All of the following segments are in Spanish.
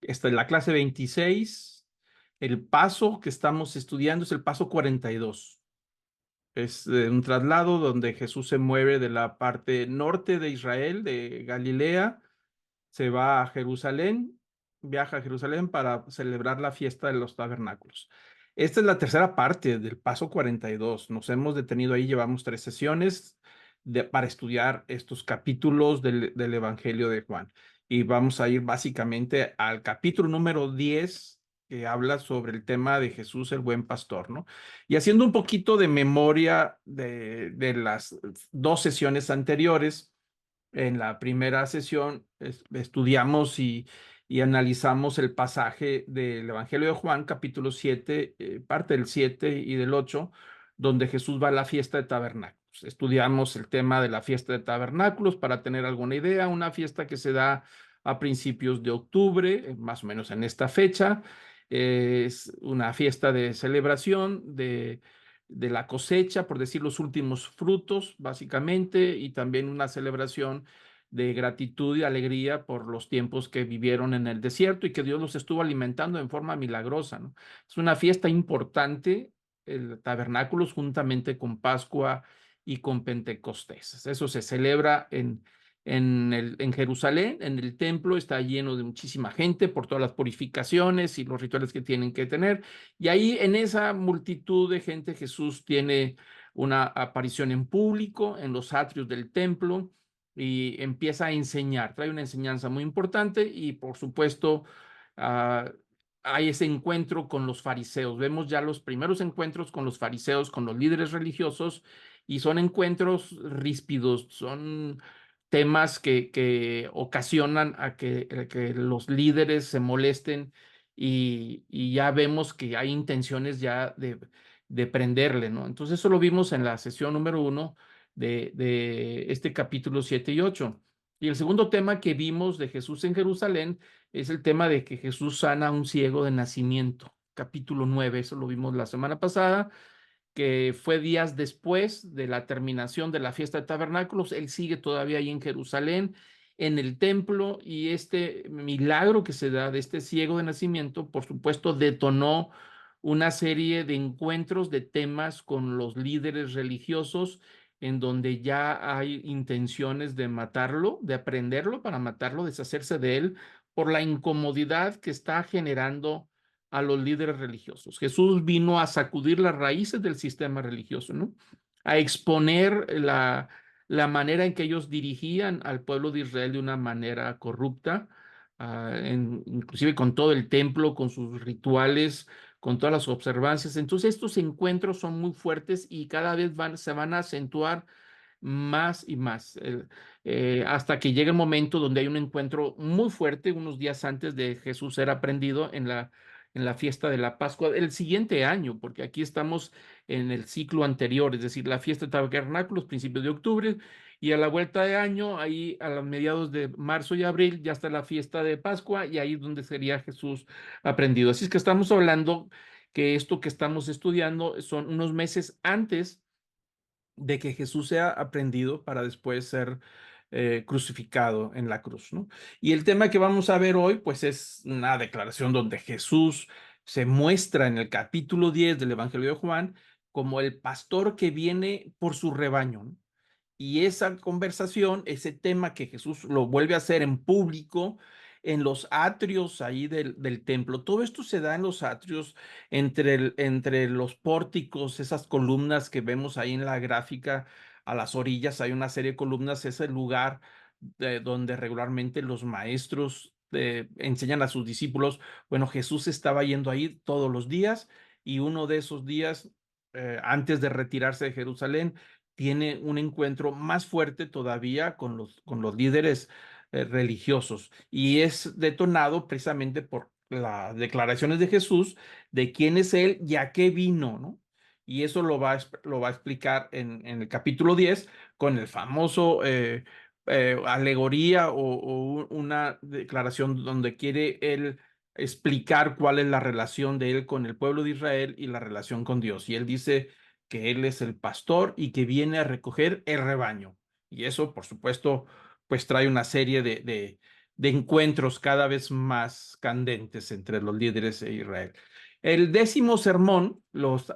Esta es la clase 26. El paso que estamos estudiando es el paso 42. Es un traslado donde Jesús se mueve de la parte norte de Israel, de Galilea, se va a Jerusalén, viaja a Jerusalén para celebrar la fiesta de los tabernáculos. Esta es la tercera parte del paso 42. Nos hemos detenido ahí, llevamos 3 sesiones para estudiar estos capítulos del Evangelio de Juan. Y vamos a ir básicamente al capítulo número 10, que habla sobre el tema de Jesús, el buen pastor, ¿no? Y haciendo un poquito de memoria de las 2 sesiones anteriores, en la primera sesión estudiamos y analizamos el pasaje del Evangelio de Juan, capítulo 7, parte del 7 y del 8, donde Jesús va a la fiesta de tabernáculos. Estudiamos el tema de la fiesta de tabernáculos para tener alguna idea, una fiesta que se da a principios de octubre, más o menos en esta fecha. Es una fiesta de celebración de la cosecha, por decir los últimos frutos, básicamente, y también una celebración de gratitud y alegría por los tiempos que vivieron en el desierto y que Dios los estuvo alimentando en forma milagrosa, ¿no? Es una fiesta importante, el tabernáculos, juntamente con Pascua y con Pentecostés. Eso se celebra en Jerusalén, en el templo, está lleno de muchísima gente por todas las purificaciones y los rituales que tienen que tener. Y ahí en esa multitud de gente Jesús tiene una aparición en público, en los atrios del templo, y empieza a enseñar. Trae una enseñanza muy importante y por supuesto uh, hay ese encuentro con los fariseos. Vemos ya los primeros encuentros con los fariseos, con los líderes religiosos, y son encuentros ríspidos, son temas que ocasionan a que los líderes se molesten y ya vemos que hay intenciones ya de prenderle, ¿no? Entonces eso lo vimos en la sesión número 1 de este capítulo 7 y 8. Y el segundo tema que vimos de Jesús en Jerusalén es el tema de que Jesús sana a un ciego de nacimiento, capítulo 9. Eso lo vimos la semana pasada, que fue días después de la terminación de la fiesta de tabernáculos. Él sigue todavía ahí en Jerusalén, en el templo, y este milagro que se da de este ciego de nacimiento, por supuesto, detonó una serie de encuentros, de temas con los líderes religiosos, en donde ya hay intenciones de matarlo, de aprenderlo para matarlo, deshacerse de él, por la incomodidad que está generando a los líderes religiosos. Jesús vino a sacudir las raíces del sistema religioso, ¿no? A exponer la manera en que ellos dirigían al pueblo de Israel de una manera corrupta, inclusive con todo el templo, con sus rituales, con todas las observancias. Entonces estos encuentros son muy fuertes y cada vez se van a acentuar más y más, hasta que llega el momento donde hay un encuentro muy fuerte unos días antes de Jesús ser aprendido en la fiesta de la Pascua el siguiente año, porque aquí estamos en el ciclo anterior, es decir, la fiesta de tabernáculos, principios de octubre, y a la vuelta de año, ahí a los mediados de marzo y abril, ya está la fiesta de Pascua, y ahí es donde sería Jesús aprendido. Así es que estamos hablando que esto que estamos estudiando son unos meses antes de que Jesús sea aprendido para después ser crucificado en la cruz, ¿no? Y el tema que vamos a ver hoy, pues es una declaración donde Jesús se muestra en el capítulo 10 del Evangelio de Juan como el pastor que viene por su rebaño, ¿no? Y esa conversación, ese tema que Jesús lo vuelve a hacer en público, en los atrios ahí del templo. Todo esto se da en los atrios, entre los pórticos, esas columnas que vemos ahí en la gráfica, a las orillas hay una serie de columnas, es el lugar donde regularmente los maestros enseñan a sus discípulos. Bueno, Jesús estaba yendo ahí todos los días y uno de esos días, antes de retirarse de Jerusalén, tiene un encuentro más fuerte todavía con los líderes religiosos y es detonado precisamente por las declaraciones de Jesús de quién es él y a qué vino, ¿no? Y eso lo va a explicar en el capítulo 10 con el famoso alegoría o una declaración donde quiere él explicar cuál es la relación de él con el pueblo de Israel y la relación con Dios. Y él dice que Él es el pastor y que viene a recoger el rebaño. Y eso, por supuesto, pues trae una serie de encuentros cada vez más candentes entre los líderes de Israel. El 10º sermón,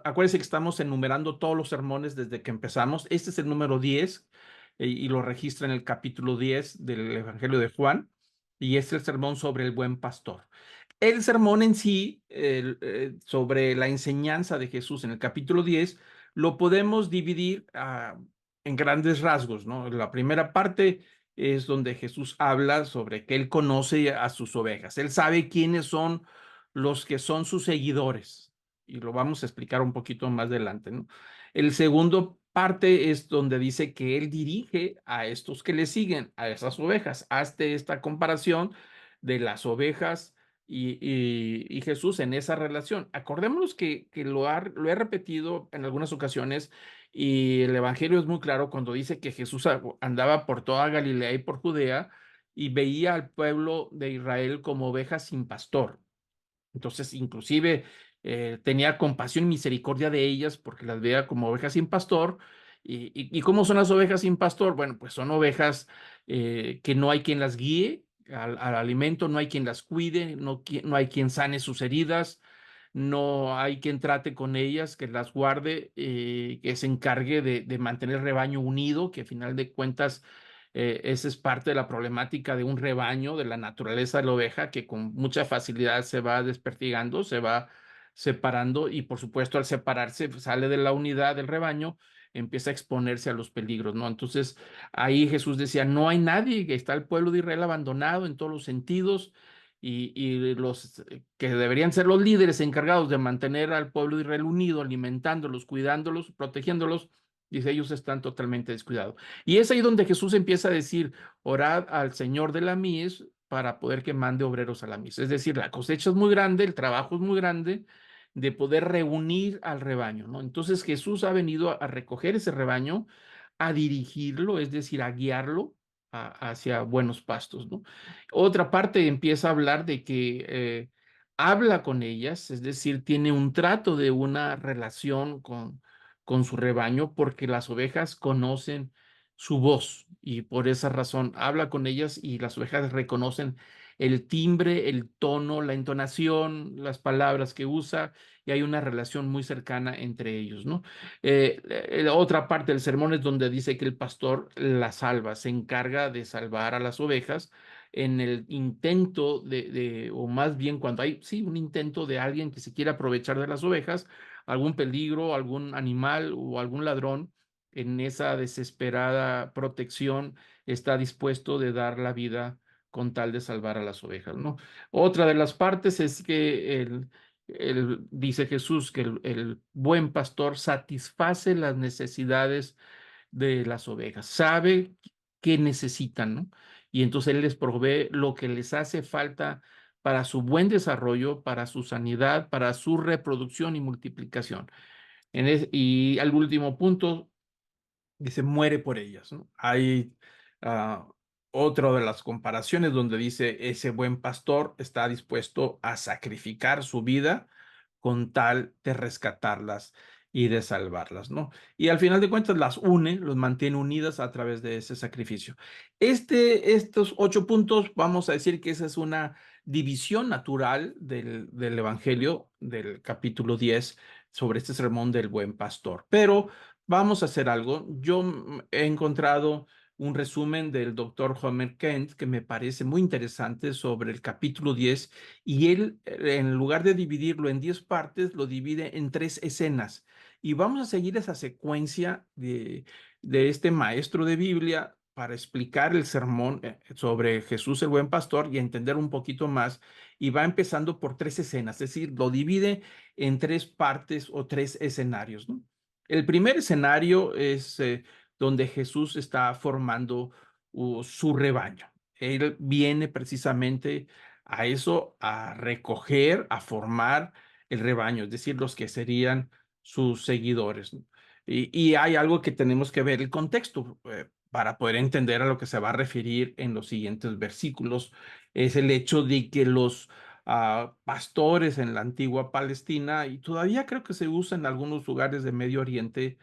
acuérdense que estamos enumerando todos los sermones desde que empezamos. Este es el número 10 y lo registra en el capítulo 10 del Evangelio de Juan, y es el sermón sobre el buen pastor. El sermón en sí, sobre la enseñanza de Jesús en el capítulo 10, lo podemos dividir en grandes rasgos, ¿no? La primera parte es donde Jesús habla sobre que él conoce a sus ovejas. Él sabe quiénes son los que son sus seguidores, y lo vamos a explicar un poquito más adelante, ¿no? El segundo parte es donde dice que él dirige a estos que le siguen, a esas ovejas. Hazte esta comparación de las ovejas y Jesús en esa relación. Acordémonos que lo he repetido en algunas ocasiones, y el Evangelio es muy claro cuando dice que Jesús andaba por toda Galilea y por Judea y veía al pueblo de Israel como ovejas sin pastor. Entonces, inclusive tenía compasión y misericordia de ellas porque las veía como ovejas sin pastor. ¿Y cómo son las ovejas sin pastor? Bueno, pues son ovejas que no hay quien las guíe al alimento, no hay quien las cuide, no hay quien sane sus heridas, no hay quien trate con ellas, que las guarde, que se encargue de mantener el rebaño unido, que a final de cuentas esa es parte de la problemática de un rebaño, de la naturaleza de la oveja, que con mucha facilidad se va desperdigando, se va separando, y por supuesto al separarse pues, sale de la unidad del rebaño, empieza a exponerse a los peligros, ¿no? Entonces ahí Jesús decía, no hay nadie, que está el pueblo de Israel abandonado en todos los sentidos, y los que deberían ser los líderes encargados de mantener al pueblo de Israel unido, alimentándolos, cuidándolos, protegiéndolos, dice, ellos están totalmente descuidados. Y es ahí donde Jesús empieza a decir, orad al Señor de la mies para poder que mande obreros a la mies. Es decir, la cosecha es muy grande, el trabajo es muy grande de poder reunir al rebaño, ¿no? Entonces Jesús ha venido a recoger ese rebaño, a dirigirlo, es decir, a guiarlo hacia buenos pastos, ¿no? Otra parte empieza a hablar de que habla con ellas, es decir, tiene un trato de una relación con su rebaño, porque las ovejas conocen su voz y por esa razón habla con ellas, y las ovejas reconocen el timbre, el tono, la entonación, las palabras que usa, y hay una relación muy cercana entre ellos, ¿no? Otra parte del sermón es donde dice que el pastor la salva, se encarga de salvar a las ovejas en el intento o más bien cuando hay, sí, un intento de alguien que se quiera aprovechar de las ovejas, algún peligro, algún animal o algún ladrón, en esa desesperada protección está dispuesto de dar la vida con tal de salvar a las ovejas, ¿no? Otra de las partes es que dice Jesús que el buen pastor satisface las necesidades de las ovejas, sabe qué necesitan, ¿no? Y entonces Él les provee lo que les hace falta para su buen desarrollo, para su sanidad, para su reproducción y multiplicación. Y al último punto, dice, muere por ellas, ¿no? Hay uh, otra de las comparaciones donde dice, ese buen pastor está dispuesto a sacrificar su vida con tal de rescatarlas y de salvarlas, ¿no? Y al final de cuentas las une, los mantiene unidas a través de ese sacrificio. Estos 8 puntos, vamos a decir que esa es una división natural del Evangelio, del capítulo 10, sobre este sermón del buen pastor. Pero vamos a hacer algo. Yo he encontrado un resumen del doctor Homer Kent que me parece muy interesante sobre el capítulo 10, y él, en lugar de dividirlo en 10 partes, lo divide en 3 escenas. Y vamos a seguir esa secuencia de este maestro de Biblia para explicar el sermón sobre Jesús el buen pastor y entender un poquito más. Y va empezando por 3 escenas, es decir, lo divide en 3 partes o 3 escenarios, ¿no? El primer escenario es donde Jesús está formando su rebaño. Él viene precisamente a eso, a recoger, a formar el rebaño, es decir, los que serían sus seguidores, ¿no? Y hay algo que tenemos que ver el contexto para poder entender a lo que se va a referir en los siguientes versículos. Es el hecho de que los pastores en la antigua Palestina, y todavía creo que se usa en algunos lugares de Medio Oriente,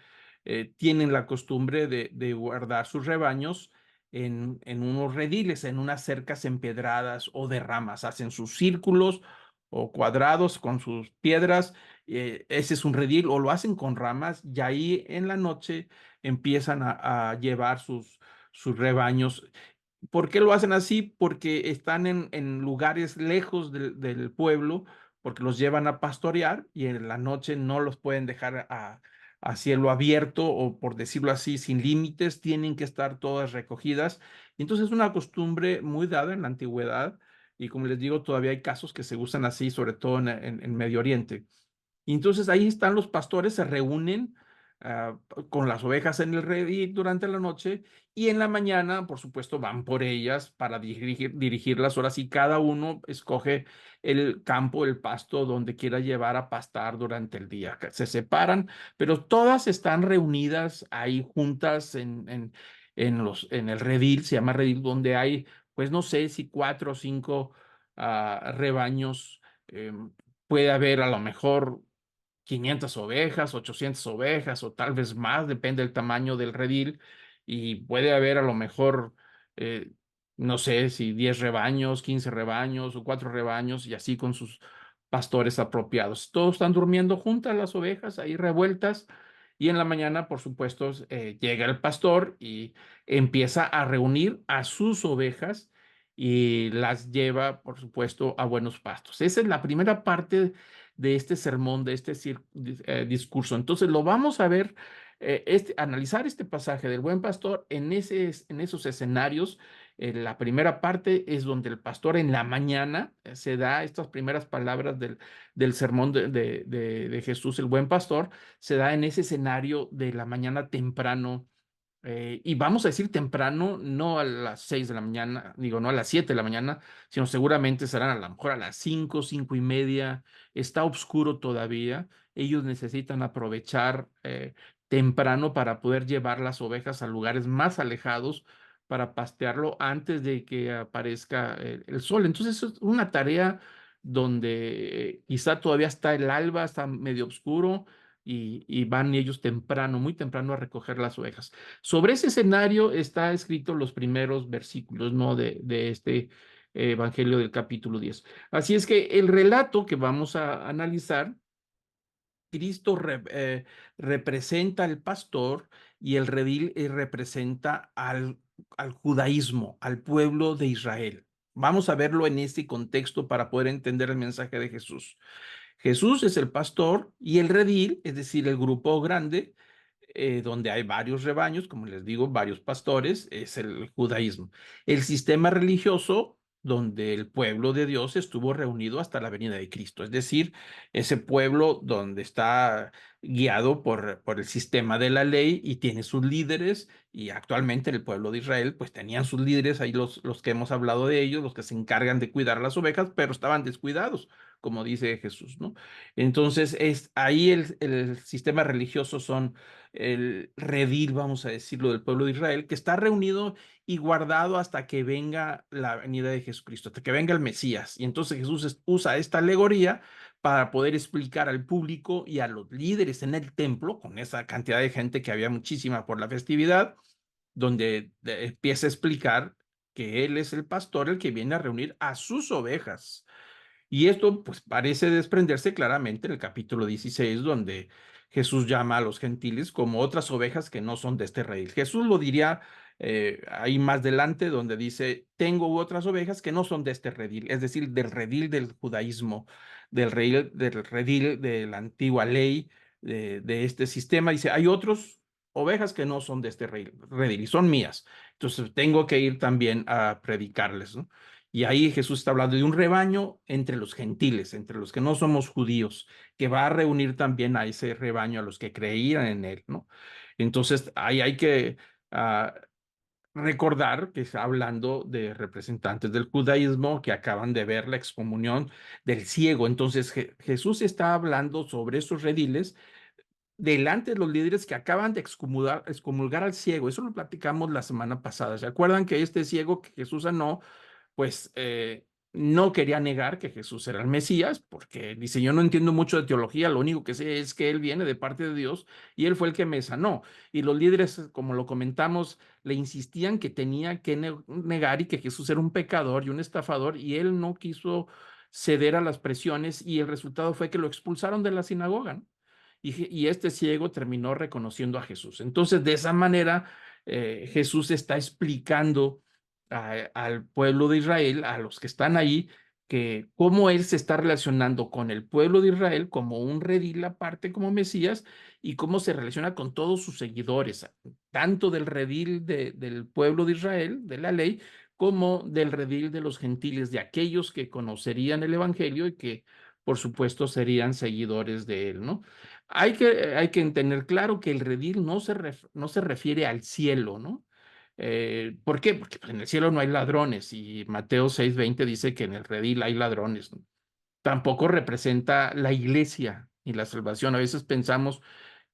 tienen la costumbre de guardar sus rebaños en unos rediles, en unas cercas empedradas o de ramas. Hacen sus círculos o cuadrados con sus piedras. Ese es un redil, o lo hacen con ramas, y ahí en la noche empiezan a llevar sus rebaños. ¿Por qué lo hacen así? Porque están en lugares lejos del pueblo, porque los llevan a pastorear y en la noche no los pueden dejar a cielo abierto, o por decirlo así, sin límites, tienen que estar todas recogidas. Y entonces es una costumbre muy dada en la antigüedad, y como les digo, todavía hay casos que se usan así, sobre todo en Medio Oriente. Y entonces ahí están los pastores, se reúnen ah, con las ovejas en el redil durante la noche, y en la mañana, por supuesto, van por ellas para dirigirlas. Ahora sí, cada uno escoge el campo, el pasto donde quiera llevar a pastar durante el día. Se separan, pero todas están reunidas ahí juntas en el redil, se llama redil, donde hay, pues no sé si 4 o 5 rebaños. Puede haber a lo mejor 500 ovejas, 800 ovejas o tal vez más, depende del tamaño del redil, y puede haber a lo mejor, eh, no sé si 10 rebaños, 15 rebaños o 4 rebaños, y así con sus pastores apropiados. Todos están durmiendo juntas las ovejas ahí revueltas, y en la mañana, por supuesto, llega el pastor y empieza a reunir a sus ovejas y las lleva, por supuesto, a buenos pastos. Esa es la primera parte de este sermón, de este discurso. Entonces lo vamos a ver, analizar este pasaje del buen pastor en esos escenarios. La primera parte es donde el pastor en la mañana se da estas primeras palabras del sermón de Jesús, el buen pastor, se da en ese escenario de la mañana temprano. Y vamos a decir temprano, no a las 6 de la mañana, digo, no a las 7 de la mañana, sino seguramente serán a lo mejor a las 5, 5:30. Está oscuro todavía. Ellos necesitan aprovechar temprano para poder llevar las ovejas a lugares más alejados para pastearlo antes de que aparezca el sol. Entonces es una tarea donde quizá todavía está el alba, está medio oscuro. Y van ellos temprano, muy temprano, a recoger las ovejas. Sobre ese escenario está escrito los primeros versículos, ¿no? de este Evangelio del capítulo 10. Así es que el relato que vamos a analizar, Cristo representa al pastor, y el redil representa al judaísmo, al pueblo de Israel. Vamos a verlo en este contexto para poder entender el mensaje de Jesús. Jesús es el pastor, y el redil, es decir, el grupo grande, donde hay varios rebaños, como les digo, varios pastores, es el judaísmo. El sistema religioso donde el pueblo de Dios estuvo reunido hasta la venida de Cristo, es decir, ese pueblo donde está guiado por el sistema de la ley y tiene sus líderes. Y actualmente el pueblo de Israel pues tenían sus líderes, ahí los que hemos hablado de ellos, los que se encargan de cuidar las ovejas, pero estaban descuidados, como dice Jesús, ¿no? Entonces, ahí el sistema religioso son el redil, vamos a decirlo, del pueblo de Israel, que está reunido y guardado hasta que venga la venida de Jesucristo, hasta que venga el Mesías. Y entonces Jesús usa esta alegoría para poder explicar al público y a los líderes en el templo, con esa cantidad de gente que había muchísima por la festividad, donde empieza a explicar que Él es el pastor, el que viene a reunir a sus ovejas. Y esto pues parece desprenderse claramente en el capítulo 16, donde Jesús llama a los gentiles como otras ovejas que no son de este redil. Jesús lo diría ahí más adelante, donde dice, tengo otras ovejas que no son de este redil, es decir, del redil del judaísmo, del redil de la antigua ley, de este sistema. Dice, hay otros ovejas que no son de este redil y son mías. Entonces tengo que ir también a predicarles, ¿no? Y ahí Jesús está hablando de un rebaño entre los gentiles, entre los que no somos judíos, que va a reunir también a ese rebaño, a los que creían en él, ¿no? Entonces, ahí hay que recordar que está hablando de representantes del judaísmo que acaban de ver la excomunión del ciego. Entonces, Jesús está hablando sobre esos rediles delante de los líderes que acaban de excomulgar al ciego. Eso lo platicamos la semana pasada. ¿Se acuerdan que este ciego que Jesús sanó, pues no quería negar que Jesús era el Mesías, porque dice, yo no entiendo mucho de teología, lo único que sé es que él viene de parte de Dios y él fue el que me sanó. Y los líderes, como lo comentamos, le insistían que tenía que negar y que Jesús era un pecador y un estafador, y él no quiso ceder a las presiones, y el resultado fue que lo expulsaron de la sinagoga, ¿no? Y este ciego terminó reconociendo a Jesús. Entonces, de esa manera, Jesús está explicando al pueblo de Israel, a los que están ahí, que cómo él se está relacionando con el pueblo de Israel como un redil aparte, como Mesías, y cómo se relaciona con todos sus seguidores, tanto del redil del pueblo de Israel, de la ley, como del redil de los gentiles, de aquellos que conocerían el evangelio y que, por supuesto, serían seguidores de él, ¿no? Hay que tener claro que el redil no se refiere al cielo, ¿no? ¿Por qué? Porque pues, en el cielo no hay ladrones, y Mateo 6:20 dice que en el redil hay ladrones, ¿no? Tampoco representa la iglesia y la salvación. A veces pensamos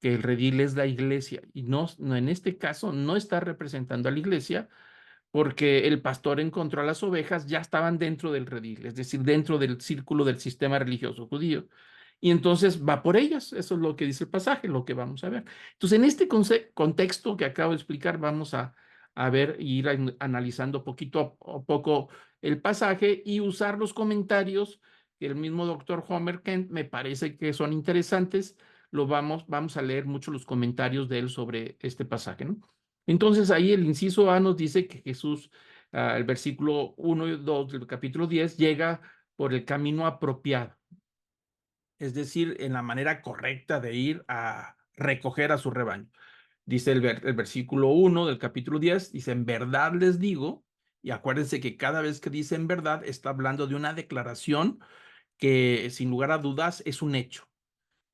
que el redil es la iglesia, y no, no, en este caso no está representando a la iglesia, porque el pastor encontró a las ovejas, ya estaban dentro del redil, es decir, dentro del círculo del sistema religioso judío. Y entonces va por ellas. Eso es lo que dice el pasaje, lo que vamos a ver. Entonces, en este contexto que acabo de explicar, vamos a ver y ir analizando poquito a poco el pasaje y usar los comentarios que el mismo doctor Homer Kent me parece que son interesantes. Vamos a leer mucho los comentarios de él sobre este pasaje, ¿no? Entonces, ahí el inciso A nos dice que Jesús, el versículo 1 y 2 del capítulo 10, llega por el camino apropiado, es decir, en la manera correcta de ir a recoger a su rebaño. Dice el versículo 1 del capítulo 10, dice, en verdad les digo, y acuérdense que cada vez que dice en verdad, está hablando de una declaración que sin lugar a dudas es un hecho.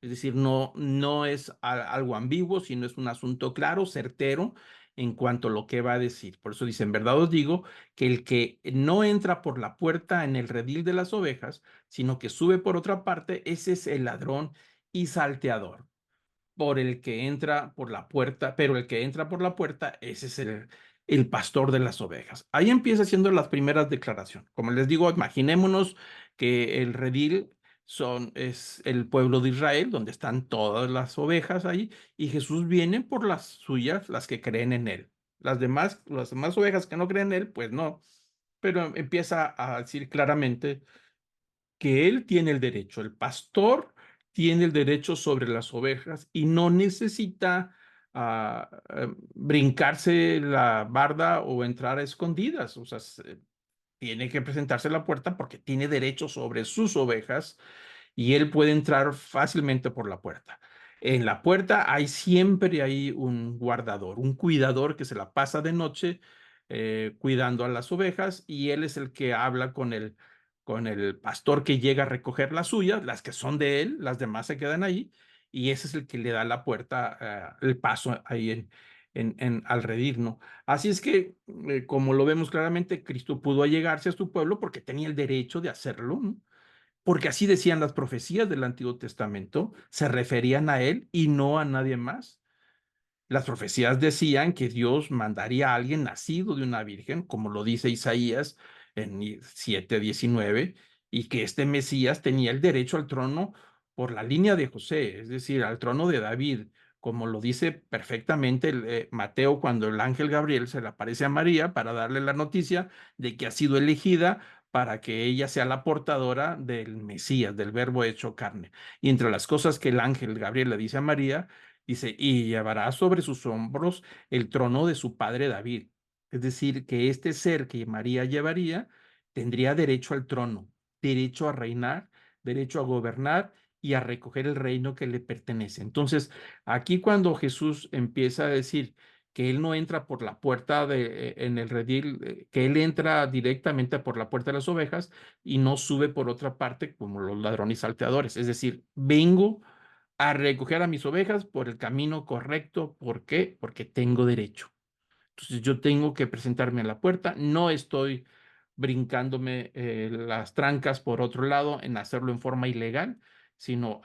Es decir, no es algo ambiguo, sino es un asunto claro, certero en cuanto a lo que va a decir. Por eso dice, en verdad os digo que el que no entra por la puerta en el redil de las ovejas, sino que sube por otra parte, ese es el ladrón y salteador. Por el que entra por la puerta, pero el que entra por la puerta, ese es el pastor de las ovejas. Ahí empieza haciendo las primeras declaraciones. Como les digo, imaginémonos que el redil es el pueblo de Israel, donde están todas las ovejas ahí, y Jesús viene por las suyas, las que creen en él. Las demás ovejas que no creen en él, pues no. Pero empieza a decir claramente que él tiene el derecho, el pastor tiene el derecho sobre las ovejas y no necesita brincarse la barda o entrar a escondidas. O sea, tiene que presentarse a la puerta porque tiene derecho sobre sus ovejas, y él puede entrar fácilmente por la puerta. En la puerta siempre hay un guardador, un cuidador que se la pasa de noche cuidando a las ovejas, y él es el que habla con el pastor que llega a recoger las suyas, las que son de él, las demás se quedan ahí, y ese es el que le da la puerta, el paso ahí al redil, ¿no? Así es que, como lo vemos claramente, Cristo pudo allegarse a su pueblo porque tenía el derecho de hacerlo, ¿no? Porque así decían las profecías del Antiguo Testamento, se referían a él y no a nadie más. Las profecías decían que Dios mandaría a alguien nacido de una virgen, como lo dice Isaías en 7:19, y que este Mesías tenía el derecho al trono por la línea de José, es decir, al trono de David, como lo dice perfectamente Mateo, cuando el ángel Gabriel se le aparece a María para darle la noticia de que ha sido elegida para que ella sea la portadora del Mesías, del Verbo hecho carne. Y entre las cosas que el ángel Gabriel le dice a María, dice, y llevará sobre sus hombros el trono de su padre David. Es decir, que este ser que María llevaría tendría derecho al trono, derecho a reinar, derecho a gobernar y a recoger el reino que le pertenece. Entonces, aquí cuando Jesús empieza a decir que él no entra por la puerta en el redil, que él entra directamente por la puerta de las ovejas y no sube por otra parte como los ladrones y salteadores. Es decir, vengo a recoger a mis ovejas por el camino correcto. ¿Por qué? Porque tengo derecho. Entonces yo tengo que presentarme a la puerta. No estoy brincándome las trancas por otro lado en hacerlo en forma ilegal, sino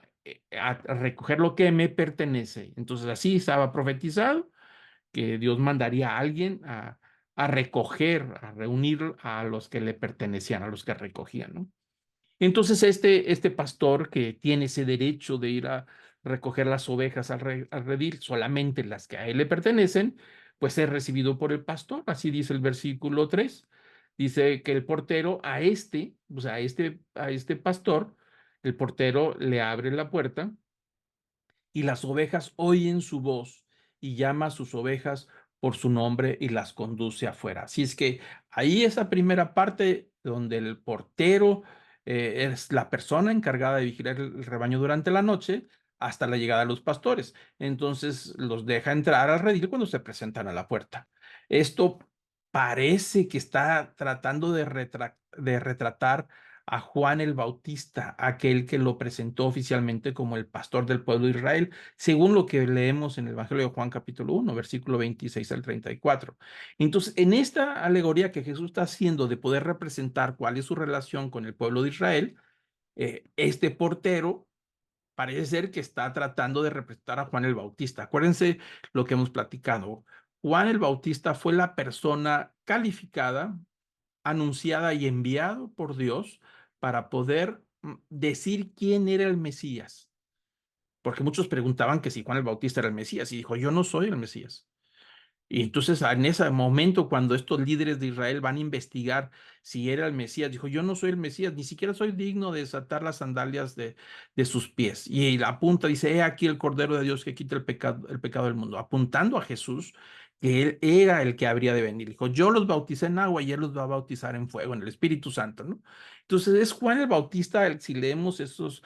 a recoger lo que me pertenece. Entonces así estaba profetizado que Dios mandaría a alguien a recoger, a reunir a los que le pertenecían, a los que recogían, ¿no? Entonces este pastor que tiene ese derecho de ir a recoger las ovejas al redil, solamente las que a él le pertenecen, pues es recibido por el pastor. Así dice el versículo 3. Dice que el portero o sea, a este pastor, el portero le abre la puerta y las ovejas oyen su voz y llama a sus ovejas por su nombre y las conduce afuera. Así es que ahí esa primera parte donde el portero es la persona encargada de vigilar el rebaño durante la noche hasta la llegada de los pastores. Entonces los deja entrar al redil cuando se presentan a la puerta. Esto parece que está tratando de retratar a Juan el Bautista, aquel que lo presentó oficialmente como el pastor del pueblo de Israel, según lo que leemos en el Evangelio de Juan capítulo 1, versículo 26 al 34. Entonces, en esta alegoría que Jesús está haciendo de poder representar cuál es su relación con el pueblo de Israel, este portero parece ser que está tratando de representar a Juan el Bautista. Acuérdense lo que hemos platicado. Juan el Bautista fue la persona calificada, anunciada y enviado por Dios para poder decir quién era el Mesías. Porque muchos preguntaban que si Juan el Bautista era el Mesías y dijo, yo no soy el Mesías. Y entonces en ese momento, cuando estos líderes de Israel van a investigar si era el Mesías, dijo, yo no soy el Mesías, ni siquiera soy digno de desatar las sandalias de sus pies. Y apunta, dice, he aquí el Cordero de Dios que quita el pecado del mundo, apuntando a Jesús, que él era el que habría de venir. Dijo, yo los bauticé en agua y él los va a bautizar en fuego, en el Espíritu Santo, ¿no? Entonces es Juan el Bautista, si leemos esos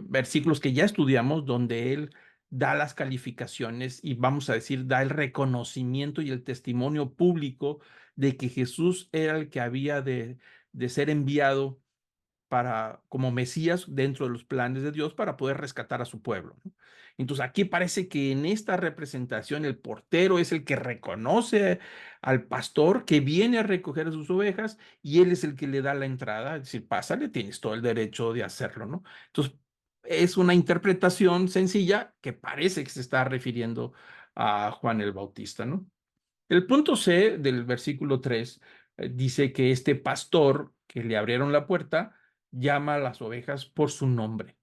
versículos que ya estudiamos, donde él da las calificaciones y vamos a decir, da el reconocimiento y el testimonio público de que Jesús era el que había de ser enviado para, como Mesías dentro de los planes de Dios para poder rescatar a su pueblo, ¿no? Entonces aquí parece que en esta representación el portero es el que reconoce al pastor que viene a recoger a sus ovejas y él es el que le da la entrada, es decir, pásale, tienes todo el derecho de hacerlo, ¿no? Entonces es una interpretación sencilla que parece que se está refiriendo a Juan el Bautista, ¿no? El punto C del versículo 3 dice que este pastor que le abrieron la puerta llama a las ovejas por su nombre.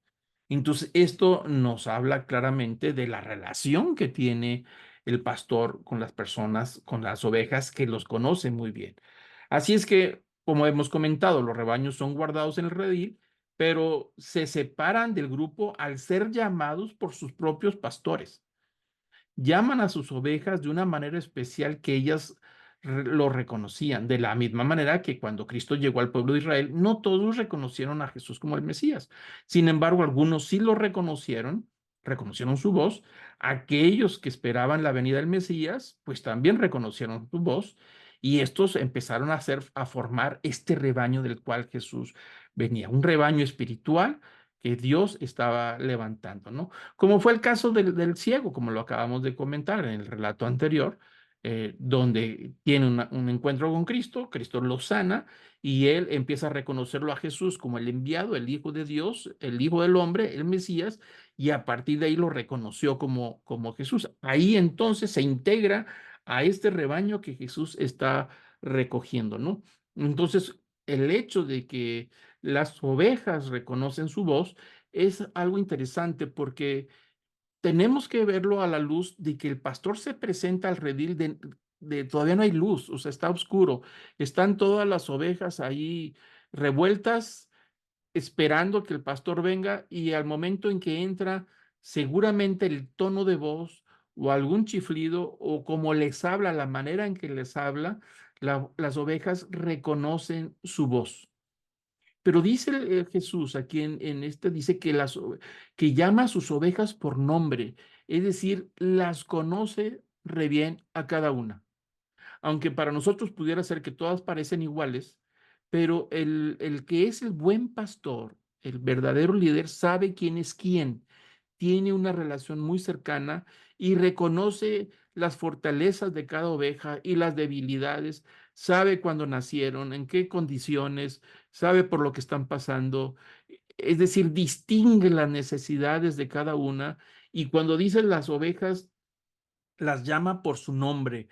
Entonces, esto nos habla claramente de la relación que tiene el pastor con las personas, con las ovejas, que los conoce muy bien. Así es que, como hemos comentado, los rebaños son guardados en el redil, pero se separan del grupo al ser llamados por sus propios pastores. Llaman a sus ovejas de una manera especial que ellas lo reconocían, de la misma manera que cuando Cristo llegó al pueblo de Israel, no todos reconocieron a Jesús como el Mesías. Sin embargo, algunos sí lo reconocieron su voz. Aquellos que esperaban la venida del Mesías, pues también reconocieron su voz y estos empezaron a formar este rebaño del cual Jesús venía, un rebaño espiritual que Dios estaba levantando, ¿no? Como fue el caso del ciego, como lo acabamos de comentar en el relato anterior, donde tiene un encuentro con Cristo, Cristo lo sana y él empieza a reconocerlo a Jesús como el enviado, el Hijo de Dios, el Hijo del Hombre, el Mesías, y a partir de ahí lo reconoció como Jesús. Ahí entonces se integra a este rebaño que Jesús está recogiendo, ¿no? Entonces, el hecho de que las ovejas reconocen su voz es algo interesante porque tenemos que verlo a la luz de que el pastor se presenta al redil todavía no hay luz, o sea, está oscuro. Están todas las ovejas ahí revueltas, esperando que el pastor venga y al momento en que entra, seguramente el tono de voz o algún chiflido o como les habla, la manera en que les habla, las ovejas reconocen su voz. Pero dice Jesús aquí en este, dice que, que llama a sus ovejas por nombre, es decir, las conoce re bien a cada una. Aunque para nosotros pudiera ser que todas parecen iguales, pero el que es el buen pastor, el verdadero líder, sabe quién es quién, tiene una relación muy cercana y reconoce las fortalezas de cada oveja y las debilidades, sabe cuándo nacieron, en qué condiciones, sabe por lo que están pasando, es decir, distingue las necesidades de cada una y cuando dice las ovejas, las llama por su nombre.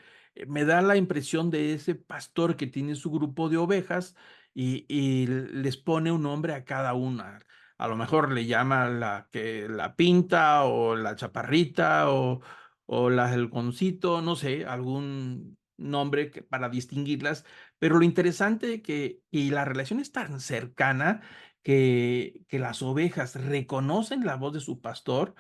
Me da la impresión de ese pastor que tiene su grupo de ovejas y les pone un nombre a cada una. A lo mejor le llama la Pinta o la Chaparrita o la El Goncito, no sé, algún nombre para distinguirlas. Pero lo interesante y la relación es tan cercana que las ovejas reconocen la voz de su pastor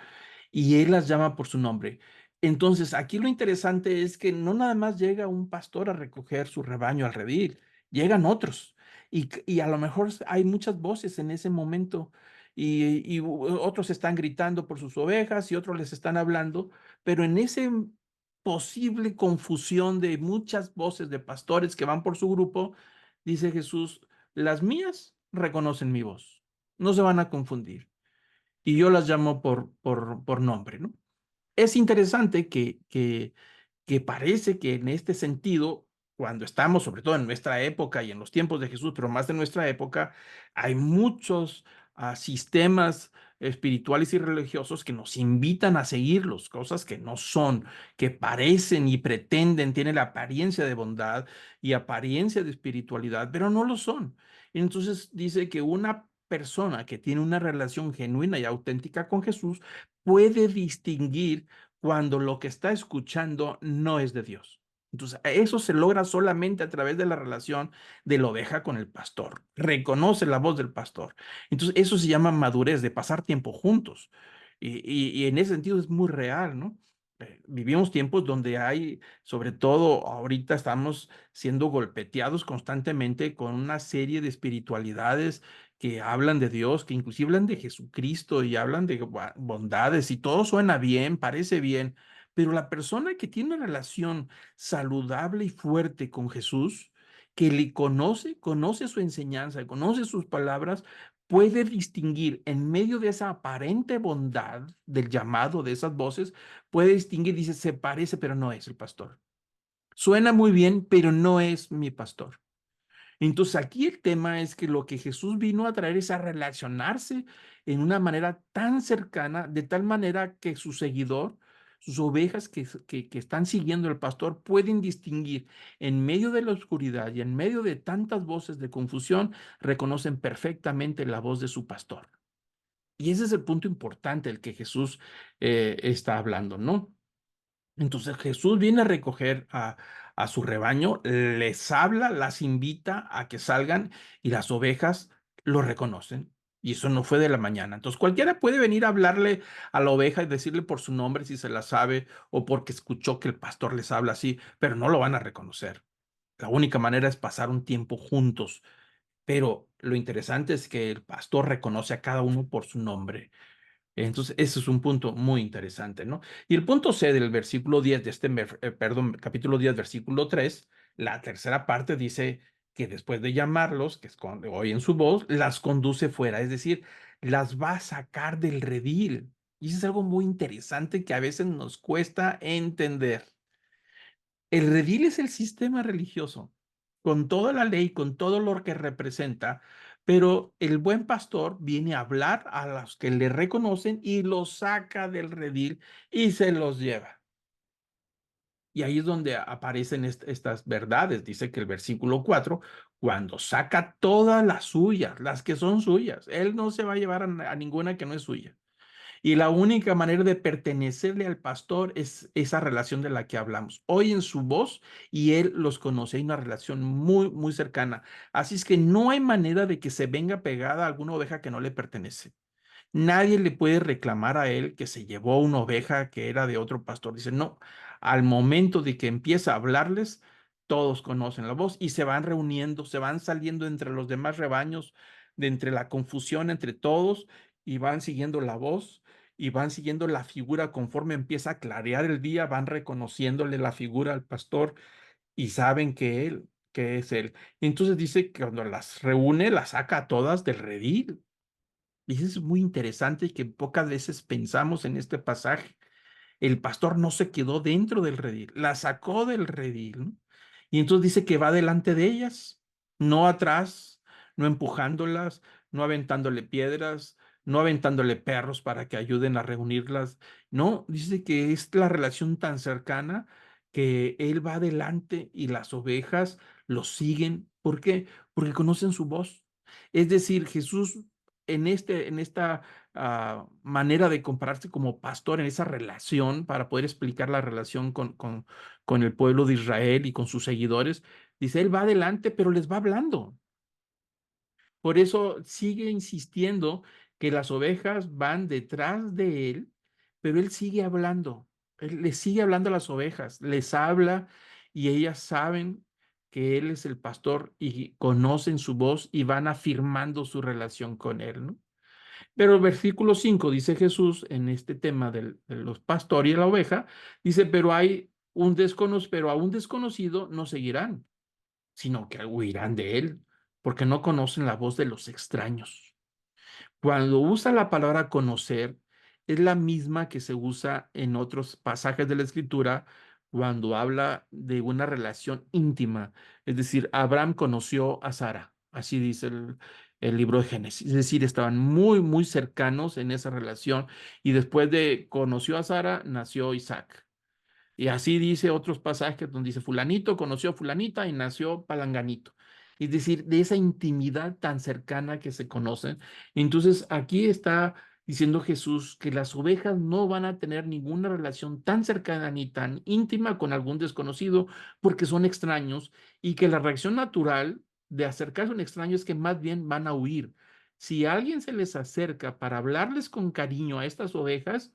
y él las llama por su nombre. Entonces, aquí lo interesante es que no nada más llega un pastor a recoger su rebaño al redil, llegan otros. Y a lo mejor hay muchas voces en ese momento y otros están gritando por sus ovejas y otros les están hablando, pero en ese posible confusión de muchas voces de pastores que van por su grupo, dice Jesús, las mías reconocen mi voz, no se van a confundir y yo las llamo por nombre, ¿no? Es interesante que parece que en este sentido, cuando estamos, sobre todo en nuestra época y en los tiempos de Jesús, pero más de nuestra época, hay muchos sistemas espirituales y religiosos que nos invitan a seguirlos, cosas que no son, que parecen y pretenden, tienen la apariencia de bondad y apariencia de espiritualidad, pero no lo son. Entonces dice que una persona que tiene una relación genuina y auténtica con Jesús puede distinguir cuando lo que está escuchando no es de Dios. Entonces, eso se logra solamente a través de la relación de la oveja con el pastor. Reconoce la voz del pastor. Entonces, eso se llama madurez, de pasar tiempo juntos. Y en ese sentido es muy real, ¿no? Vivimos tiempos donde hay, sobre todo ahorita estamos siendo golpeteados constantemente con una serie de espiritualidades que hablan de Dios, que inclusive hablan de Jesucristo y hablan de bondades y todo suena bien, parece bien, pero la persona que tiene una relación saludable y fuerte con Jesús, que le conoce su enseñanza, conoce sus palabras, puede distinguir en medio de esa aparente bondad del llamado de esas voces, puede distinguir, dice, se parece, pero no es el pastor. Suena muy bien, pero no es mi pastor. Entonces aquí el tema es que lo que Jesús vino a traer es a relacionarse en una manera tan cercana, de tal manera que su seguidor, sus ovejas que están siguiendo al pastor, pueden distinguir en medio de la oscuridad y en medio de tantas voces de confusión, reconocen perfectamente la voz de su pastor. Y ese es el punto importante del que Jesús está hablando, ¿no? Entonces Jesús viene a recoger a su rebaño, les habla, las invita a que salgan y las ovejas lo reconocen. Y eso no fue de la mañana. Entonces cualquiera puede venir a hablarle a la oveja y decirle por su nombre si se la sabe o porque escuchó que el pastor les habla así, pero no lo van a reconocer. La única manera es pasar un tiempo juntos. Pero lo interesante es que el pastor reconoce a cada uno por su nombre. Entonces, ese es un punto muy interesante, ¿no? Y el punto C del versículo 10 de perdón, capítulo 10, versículo 3, la tercera parte dice que después de llamarlos, que oyen su voz, las conduce fuera, es decir, las va a sacar del redil. Y eso es algo muy interesante que a veces nos cuesta entender. El redil es el sistema religioso, con toda la ley, con todo lo que representa, pero el buen pastor viene a hablar a los que le reconocen y los saca del redil y se los lleva. Y ahí es donde aparecen estas verdades. Dice que el versículo 4, cuando saca todas las suyas, las que son suyas, él no se va a llevar a ninguna que no es suya. Y la única manera de pertenecerle al pastor es esa relación de la que hablamos. Oyen su voz y él los conoce. Hay una relación muy, muy cercana. Así es que no hay manera de que se venga pegada a alguna oveja que no le pertenece. Nadie le puede reclamar a él que se llevó una oveja que era de otro pastor. Dice, no, al momento de que empieza a hablarles, todos conocen la voz y se van reuniendo, se van saliendo entre los demás rebaños, de entre la confusión entre todos y van siguiendo la voz y van siguiendo la figura conforme empieza a clarear el día, van reconociéndole la figura al pastor y saben que es él. Entonces dice que cuando las reúne, las saca a todas del redil. Y eso es muy interesante y que pocas veces pensamos en este pasaje. El pastor no se quedó dentro del redil, la sacó del redil, ¿no? Y entonces dice que va delante de ellas, no atrás, no empujándolas, no aventándole piedras, no aventándole perros para que ayuden a reunirlas. No, dice que es la relación tan cercana que Él va adelante y las ovejas lo siguen. ¿Por qué? Porque conocen su voz. Es decir, Jesús en esta manera de compararse como pastor, en esa relación, para poder explicar la relación con el pueblo de Israel y con sus seguidores, dice, Él va adelante, pero les va hablando. Por eso sigue insistiendo que las ovejas van detrás de él, pero él sigue hablando. Él les sigue hablando a las ovejas, les habla y ellas saben que él es el pastor y conocen su voz y van afirmando su relación con él, ¿no? Pero el versículo 5 dice Jesús en este tema de los pastores y la oveja, dice, pero a un desconocido no seguirán, sino que huirán de él, porque no conocen la voz de los extraños. Cuando usa la palabra conocer, es la misma que se usa en otros pasajes de la Escritura cuando habla de una relación íntima. Es decir, Abraham conoció a Sara, así dice el libro de Génesis. Es decir, estaban muy, muy cercanos en esa relación y después de conoció a Sara, nació Isaac. Y así dice otros pasajes donde dice fulanito conoció a fulanita y nació palanganito. Es decir, de esa intimidad tan cercana que se conocen. Entonces aquí está diciendo Jesús que las ovejas no van a tener ninguna relación tan cercana ni tan íntima con algún desconocido porque son extraños y que la reacción natural de acercarse a un extraño es que más bien van a huir. Si alguien se les acerca para hablarles con cariño a estas ovejas,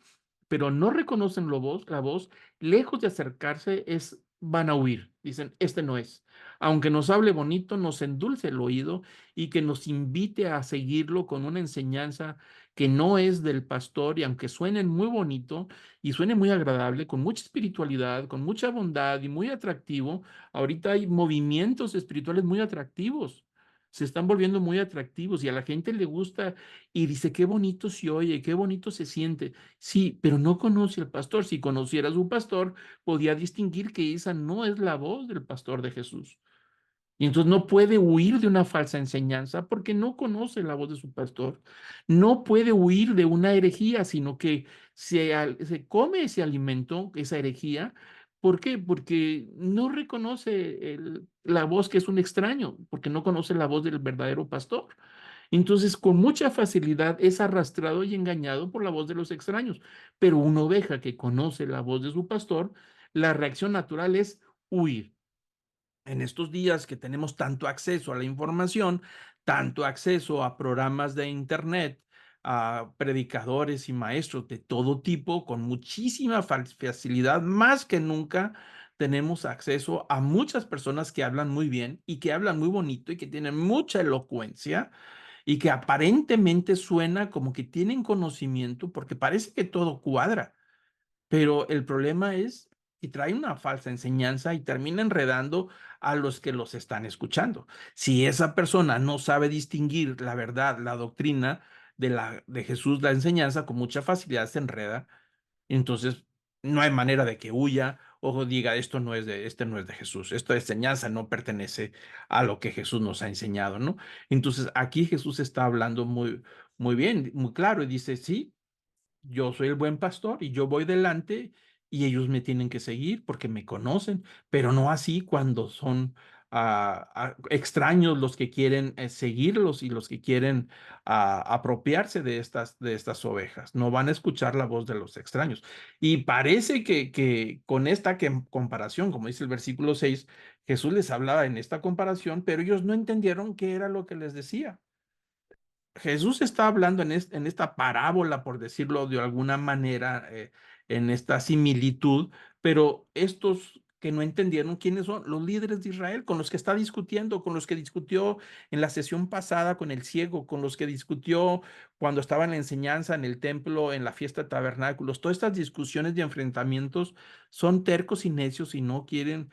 pero no reconocen la voz, lejos de acercarse, van a huir. Dicen, este no es. Aunque nos hable bonito, nos endulce el oído y que nos invite a seguirlo con una enseñanza que no es del pastor y aunque suene muy bonito y suene muy agradable, con mucha espiritualidad, con mucha bondad y muy atractivo, ahorita hay movimientos espirituales muy atractivos. Se están volviendo muy atractivos y a la gente le gusta y dice, qué bonito se oye, qué bonito se siente. Sí, pero no conoce al pastor. Si conociera a su pastor, podía distinguir que esa no es la voz del pastor de Jesús. Y entonces no puede huir de una falsa enseñanza porque no conoce la voz de su pastor. No puede huir de una herejía, sino que se come ese alimento, esa herejía. ¿Por qué? Porque no reconoce la voz que es un extraño, porque no conoce la voz del verdadero pastor. Entonces, con mucha facilidad es arrastrado y engañado por la voz de los extraños. Pero una oveja que conoce la voz de su pastor, la reacción natural es huir. En estos días que tenemos tanto acceso a la información, tanto acceso a programas de internet, a predicadores y maestros de todo tipo, con muchísima facilidad, más que nunca tenemos acceso a muchas personas que hablan muy bien y que hablan muy bonito y que tienen mucha elocuencia y que aparentemente suena como que tienen conocimiento porque parece que todo cuadra. Pero el problema es que trae una falsa enseñanza y termina enredando a los que los están escuchando. Si esa persona no sabe distinguir la verdad, la doctrina de Jesús, la enseñanza, con mucha facilidad se enreda. Entonces, no hay manera de que huya o diga, este no es de Jesús. Esta enseñanza no pertenece a lo que Jesús nos ha enseñado, ¿no? Entonces, aquí Jesús está hablando muy, muy bien, muy claro y dice, sí, yo soy el buen pastor y yo voy delante y ellos me tienen que seguir porque me conocen, pero no así cuando son extraños los que quieren seguirlos y los que quieren apropiarse de estas ovejas. No van a escuchar la voz de los extraños. Y parece que con esta comparación, como dice el versículo 6, Jesús les hablaba en esta comparación, pero ellos no entendieron qué era lo que les decía. Jesús está hablando en esta parábola, por decirlo de alguna manera, en esta similitud, pero estos que no entendieron quiénes son los líderes de Israel, con los que está discutiendo, con los que discutió en la sesión pasada con el ciego, con los que discutió cuando estaba en la enseñanza en el templo, en la fiesta de tabernáculos, todas estas discusiones y enfrentamientos son tercos y necios y no quieren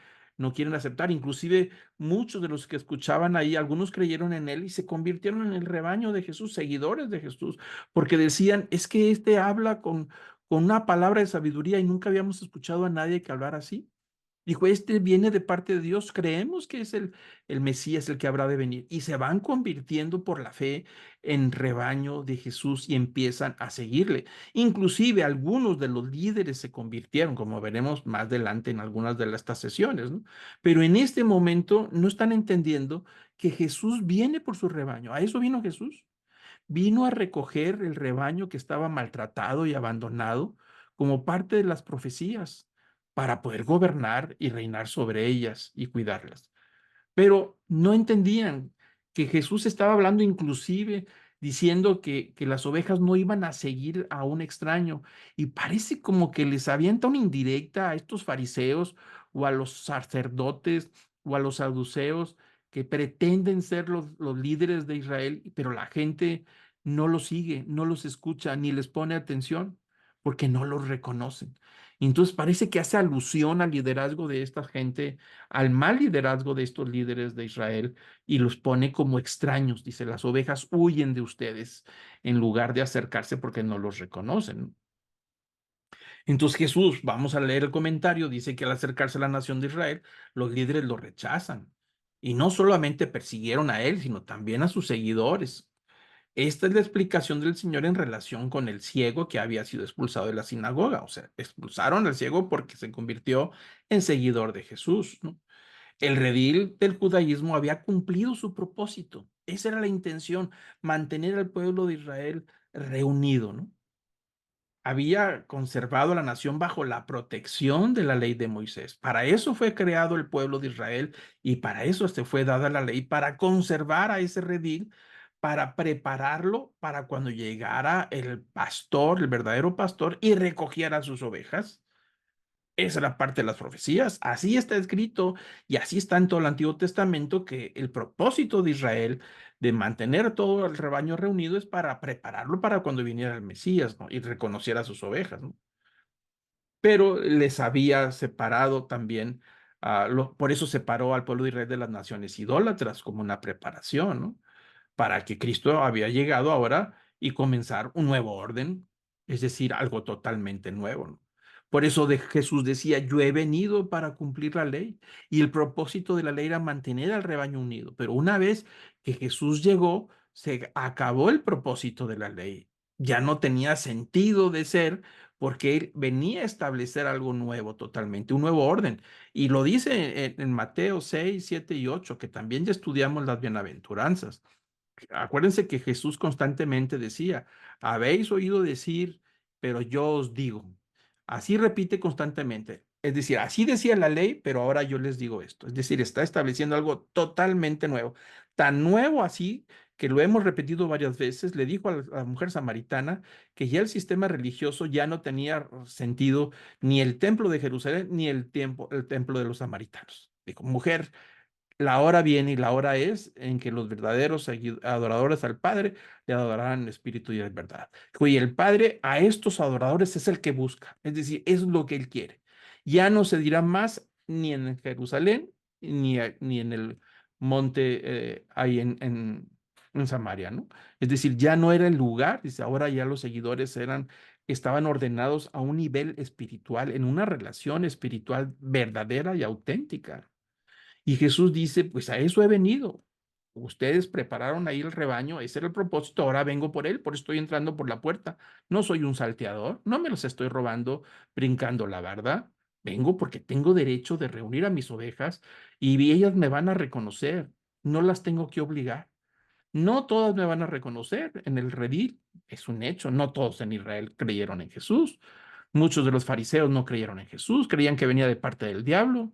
aceptar. Inclusive muchos de los que escuchaban ahí, algunos creyeron en él y se convirtieron en el rebaño de Jesús, seguidores de Jesús, porque decían, es que este habla con una palabra de sabiduría y nunca habíamos escuchado a nadie que hablara así. Dijo, este viene de parte de Dios, creemos que es el Mesías el que habrá de venir. Y se van convirtiendo por la fe en rebaño de Jesús y empiezan a seguirle. Inclusive algunos de los líderes se convirtieron, como veremos más adelante en algunas de estas sesiones, ¿no? Pero en este momento no están entendiendo que Jesús viene por su rebaño. A eso vino Jesús. Vino a recoger el rebaño que estaba maltratado y abandonado como parte de las profecías para poder gobernar y reinar sobre ellas y cuidarlas. Pero no entendían que Jesús estaba hablando inclusive diciendo que las ovejas no iban a seguir a un extraño. Y parece como que les avienta una indirecta a estos fariseos o a los sacerdotes o a los saduceos que pretenden ser los líderes de Israel, pero la gente no los sigue, no los escucha ni les pone atención porque no los reconocen. Entonces parece que hace alusión al liderazgo de esta gente, al mal liderazgo de estos líderes de Israel y los pone como extraños. Dice, las ovejas huyen de ustedes en lugar de acercarse porque no los reconocen. Entonces Jesús, vamos a leer el comentario, dice que al acercarse a la nación de Israel, los líderes lo rechazan. Y no solamente persiguieron a él, sino también a sus seguidores. Esta es la explicación del Señor en relación con el ciego que había sido expulsado de la sinagoga. O sea, expulsaron al ciego porque se convirtió en seguidor de Jesús, ¿no? El redil del judaísmo había cumplido su propósito. Esa era la intención, mantener al pueblo de Israel reunido, ¿no? Había conservado a la nación bajo la protección de la ley de Moisés. Para eso fue creado el pueblo de Israel y para eso se fue dada la ley, para conservar a ese redil, para prepararlo para cuando llegara el pastor, el verdadero pastor, y recogiera sus ovejas. Esa era parte de las profecías. Así está escrito y así está en todo el Antiguo Testamento que el propósito de Israel de mantener todo el rebaño reunido es para prepararlo para cuando viniera el Mesías, ¿no? Y reconociera a sus ovejas, ¿no? Pero les había separado también, por eso separó al pueblo de Israel de las naciones idólatras como una preparación, ¿no? Para que Cristo había llegado ahora y comenzar un nuevo orden, es decir, algo totalmente nuevo, ¿no? Por eso Jesús decía, yo he venido para cumplir la ley y el propósito de la ley era mantener al rebaño unido, pero una vez que Jesús llegó, se acabó el propósito de la ley. Ya no tenía sentido de ser porque él venía a establecer algo nuevo totalmente, un nuevo orden. Y lo dice en Mateo 6, 7 y 8, que también ya estudiamos las bienaventuranzas. Acuérdense que Jesús constantemente decía, habéis oído decir, pero yo os digo. Así repite constantemente. Es decir, así decía la ley, pero ahora yo les digo esto. Es decir, está estableciendo algo totalmente nuevo. Tan nuevo así que lo hemos repetido varias veces. Le dijo a la mujer samaritana que ya el sistema religioso ya no tenía sentido ni el templo de Jerusalén ni el templo de los samaritanos. Dijo, mujer, la hora viene y la hora es en que los verdaderos adoradores al Padre le adorarán en espíritu y en verdad. Y el Padre a estos adoradores es el que busca, es decir, es lo que Él quiere. Ya no se dirá más ni en Jerusalén ni en el monte ahí en Samaria, ¿no? Es decir, ya no era el lugar, dice, ahora ya los seguidores estaban ordenados a un nivel espiritual, en una relación espiritual verdadera y auténtica. Y Jesús dice, pues a eso he venido. Ustedes prepararon ahí el rebaño, ese era el propósito, ahora vengo por él, por eso estoy entrando por la puerta. No soy un salteador, no me los estoy robando brincando la verdad. Vengo porque tengo derecho de reunir a mis ovejas y ellas me van a reconocer. No las tengo que obligar. No todas me van a reconocer en el redil, es un hecho. No todos en Israel creyeron en Jesús. Muchos de los fariseos no creyeron en Jesús, creían que venía de parte del diablo.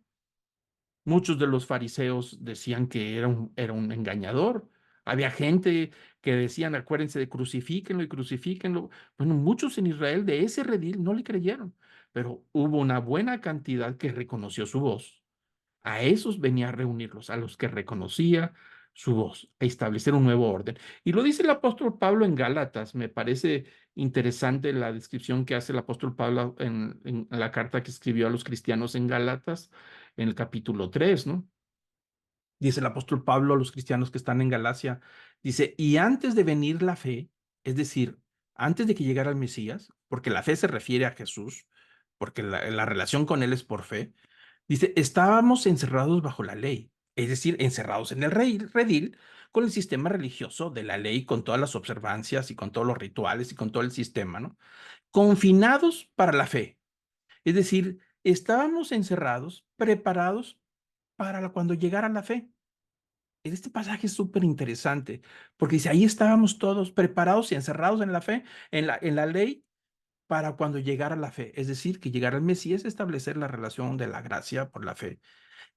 Muchos de los fariseos decían que era un engañador. Había gente que decían, acuérdense de crucifíquenlo y crucifíquenlo. Bueno, muchos en Israel de ese redil no le creyeron, pero hubo una buena cantidad que reconoció su voz. A esos venía a reunirlos, a los que reconocía su voz, a establecer un nuevo orden. Y lo dice el apóstol Pablo en Gálatas. Me parece interesante la descripción que hace el apóstol Pablo en la carta que escribió a los cristianos en Gálatas, en el capítulo 3, ¿no? Dice el apóstol Pablo a los cristianos que están en Galacia, dice, y antes de venir la fe, es decir, antes de que llegara el Mesías, porque la fe se refiere a Jesús, porque la relación con él es por fe, Dice, estábamos encerrados bajo la ley, es decir, encerrados en el redil con el sistema religioso de la ley, con todas las observancias y con todos los rituales y con todo el sistema, ¿no? Confinados para la fe. Es decir, estábamos encerrados, preparados para cuando llegara la fe. Este pasaje es súper interesante, porque dice, ahí estábamos todos preparados y encerrados en la fe, en la ley, para cuando llegara la fe. Es decir, que llegara el Mesías, establecer la relación de la gracia por la fe.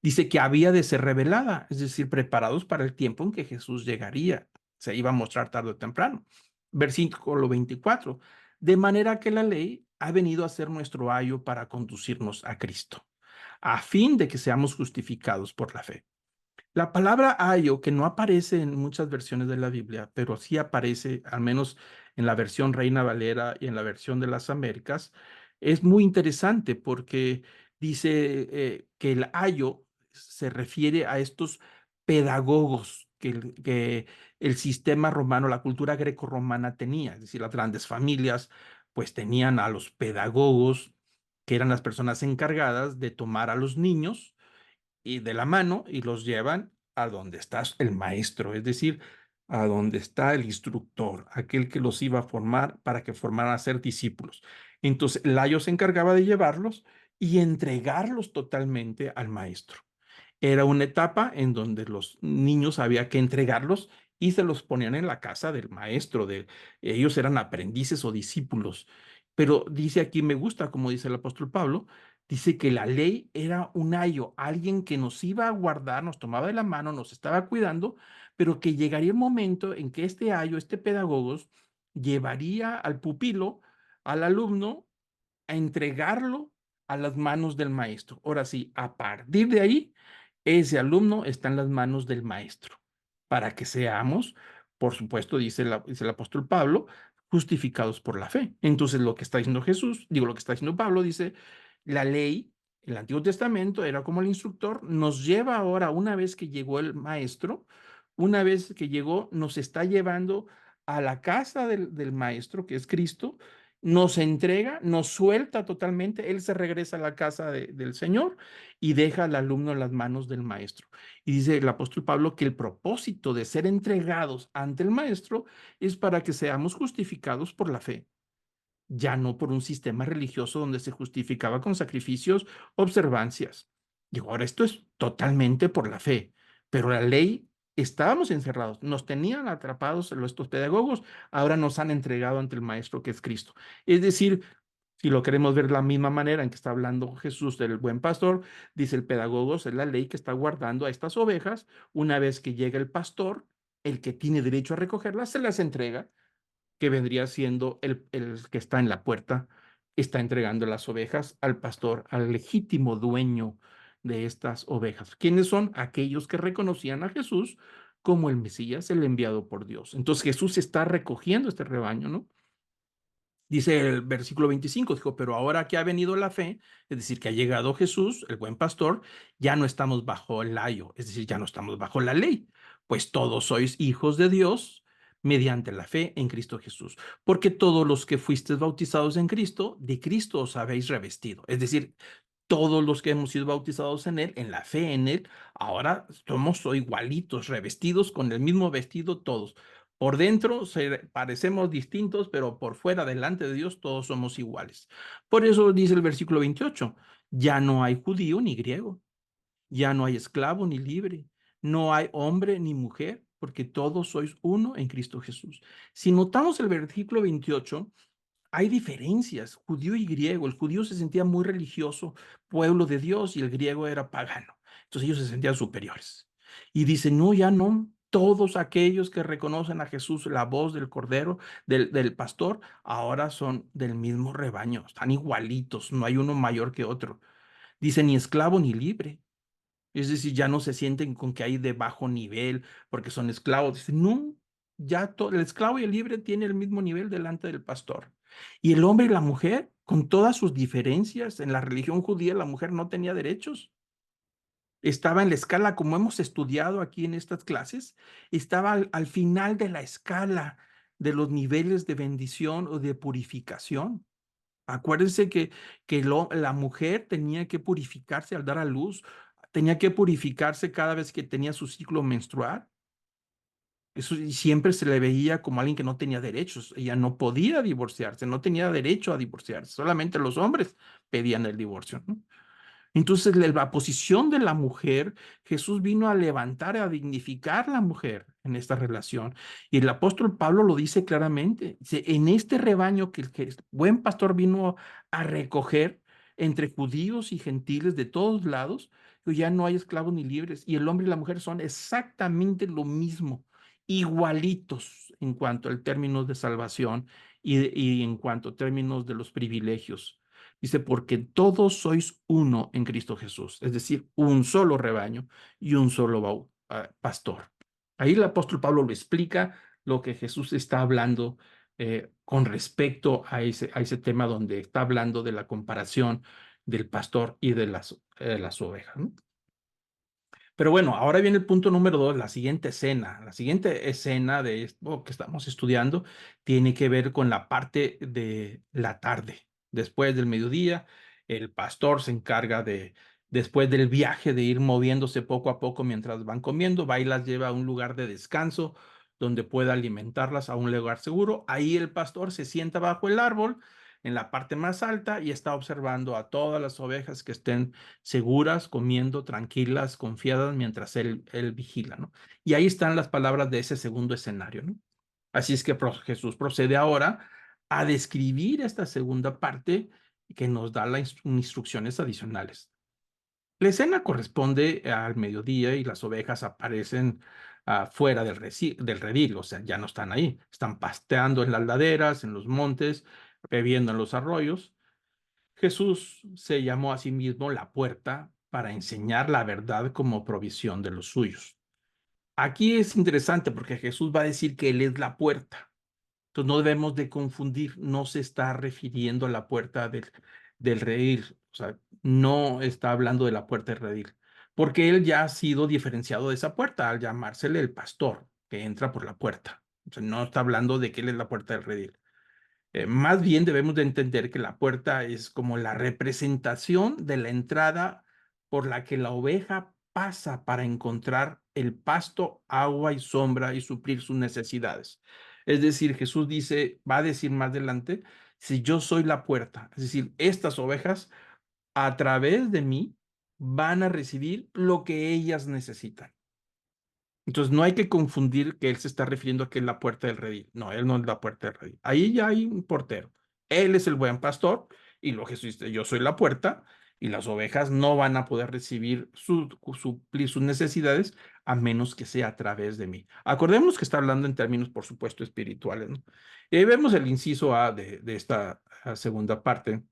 Dice que había de ser revelada, es decir, preparados para el tiempo en que Jesús llegaría. Se iba a mostrar tarde o temprano. Versículo 24. De manera que la ley ha venido a ser nuestro ayo para conducirnos a Cristo, a fin de que seamos justificados por la fe. La palabra ayo, que no aparece en muchas versiones de la Biblia, pero sí aparece, al menos en la versión Reina Valera y en la versión de las Américas, es muy interesante porque dice que el ayo se refiere a estos pedagogos que el sistema romano, la cultura grecorromana tenía, es decir, las grandes familias, pues tenían a los pedagogos, que eran las personas encargadas de tomar a los niños y de la mano y los llevan a donde está el maestro, es decir, a donde está el instructor, aquel que los iba a formar para que formaran a ser discípulos. Entonces, Layo se encargaba de llevarlos y entregarlos totalmente al maestro. Era una etapa en donde los niños había que entregarlos y se los ponían en la casa del maestro. Ellos eran aprendices o discípulos. Pero dice aquí, me gusta, como dice el apóstol Pablo, dice que la ley era un ayo, alguien que nos iba a guardar, nos tomaba de la mano, nos estaba cuidando, pero que llegaría el momento en que este ayo, este pedagogos, llevaría al pupilo, al alumno, a entregarlo a las manos del maestro. Ahora sí, a partir de ahí, ese alumno está en las manos del maestro, para que seamos, por supuesto, dice el apóstol Pablo, justificados por la fe. Entonces, lo que está diciendo Jesús, digo, lo que está diciendo Pablo, dice, la ley, el Antiguo Testamento era como el instructor, nos lleva ahora, una vez que llegó el maestro, una vez que llegó, nos está llevando a la casa del maestro, que es Cristo, nos entrega, nos suelta totalmente, él se regresa a la casa del Señor y deja al alumno en las manos del maestro. Y dice el apóstol Pablo que el propósito de ser entregados ante el maestro es para que seamos justificados por la fe, ya no por un sistema religioso donde se justificaba con sacrificios, observancias. Y ahora esto es totalmente por la fe, pero la ley, estábamos encerrados, nos tenían atrapados estos pedagogos, ahora nos han entregado ante el Maestro que es Cristo. Es decir, si lo queremos ver de la misma manera en que está hablando Jesús del buen pastor, dice el pedagogo es la ley que está guardando a estas ovejas. Una vez que llega el pastor, el que tiene derecho a recogerlas, se las entrega, que vendría siendo el que está en la puerta, está entregando las ovejas al pastor, al legítimo dueño de estas ovejas. ¿Quiénes son? Aquellos que reconocían a Jesús como el Mesías, el enviado por Dios. Entonces Jesús está recogiendo este rebaño, ¿no? Dice el versículo 25, dijo, pero ahora que ha venido la fe, es decir, que ha llegado Jesús, el buen pastor, ya no estamos bajo el layo, es decir, ya no estamos bajo la ley, pues todos sois hijos de Dios mediante la fe en Cristo Jesús, porque todos los que fuisteis bautizados en Cristo, de Cristo os habéis revestido, es decir, todos los que hemos sido bautizados en Él, en la fe en Él, ahora somos igualitos, revestidos con el mismo vestido todos. Por dentro parecemos distintos, pero por fuera, delante de Dios, todos somos iguales. Por eso dice el versículo 28, ya no hay judío ni griego, ya no hay esclavo ni libre, no hay hombre ni mujer, porque todos sois uno en Cristo Jesús. Si notamos el versículo 28, hay diferencias, judío y griego. El judío se sentía muy religioso, pueblo de Dios, y el griego era pagano. Entonces ellos se sentían superiores. Y dice, no, ya no. Todos aquellos que reconocen a Jesús, la voz del cordero, del pastor, ahora son del mismo rebaño, están igualitos, no hay uno mayor que otro. Dice, ni esclavo ni libre. Es decir, ya no se sienten con que hay de bajo nivel porque son esclavos. Dicen, no, ya el esclavo y el libre tienen el mismo nivel delante del pastor. Y el hombre y la mujer, con todas sus diferencias, en la religión judía la mujer no tenía derechos. Estaba en la escala, como hemos estudiado aquí en estas clases, estaba al final de la escala de los niveles de bendición o de purificación. Acuérdense que la mujer tenía que purificarse al dar a luz, tenía que purificarse cada vez que tenía su ciclo menstrual. Eso y siempre se le veía como alguien que no tenía derechos. Ella no podía divorciarse, no tenía derecho a divorciarse. Solamente los hombres pedían el divorcio, ¿no? Entonces, la posición de la mujer, Jesús vino a levantar, a dignificar a la mujer en esta relación. Y el apóstol Pablo lo dice claramente. Dice, en este rebaño que el buen pastor vino a recoger entre judíos y gentiles de todos lados, pues ya no hay esclavos ni libres. Y el hombre y la mujer son exactamente lo mismo, igualitos en cuanto al término de salvación y en cuanto a términos de los privilegios. Dice, porque todos sois uno en Cristo Jesús, es decir, un solo rebaño y un solo pastor. Ahí el apóstol Pablo lo explica lo que Jesús está hablando con respecto a ese tema donde está hablando de la comparación del pastor y de las ovejas, ¿no? Pero bueno, ahora viene el punto número 2, la siguiente escena. La siguiente escena de esto que estamos estudiando tiene que ver con la parte de la tarde. Después del mediodía, el pastor se encarga después del viaje, de ir moviéndose poco a poco mientras van comiendo, va y las lleva a un lugar de descanso donde pueda alimentarlas, a un lugar seguro. Ahí el pastor se sienta bajo el árbol en la parte más alta y está observando a todas las ovejas que estén seguras, comiendo, tranquilas, confiadas, mientras él vigila, ¿no? Y ahí están las palabras de ese segundo escenario, ¿no? Así es que Jesús procede ahora a describir esta segunda parte que nos da las instrucciones adicionales. La escena corresponde al mediodía y las ovejas aparecen fuera del redil, o sea, ya no están ahí, están pasteando en las laderas, en los montes, bebiendo en los arroyos. Jesús se llamó a sí mismo la puerta para enseñar la verdad como provisión de los suyos. Aquí es interesante porque Jesús va a decir que Él es la puerta. Entonces no debemos de confundir, no se está refiriendo a la puerta del redil, o sea, no está hablando de la puerta del redil, porque Él ya ha sido diferenciado de esa puerta al llamársele el pastor que entra por la puerta. O sea, no está hablando de que Él es la puerta del redil. Más bien debemos de entender que la puerta es como la representación de la entrada por la que la oveja pasa para encontrar el pasto, agua y sombra y suplir sus necesidades. Es decir, Jesús dice, va a decir más adelante, si yo soy la puerta, es decir, estas ovejas a través de mí van a recibir lo que ellas necesitan. Entonces no hay que confundir que él se está refiriendo a que es la puerta del redil. No, él no es la puerta del redil. Ahí ya hay un portero. Él es el buen pastor y lo Jesús dice, yo soy la puerta y las ovejas no van a poder recibir suplir sus necesidades a menos que sea a través de mí. Acordemos que está hablando en términos, por supuesto, espirituales, ¿no? Y ahí vemos el inciso A de esta segunda parte,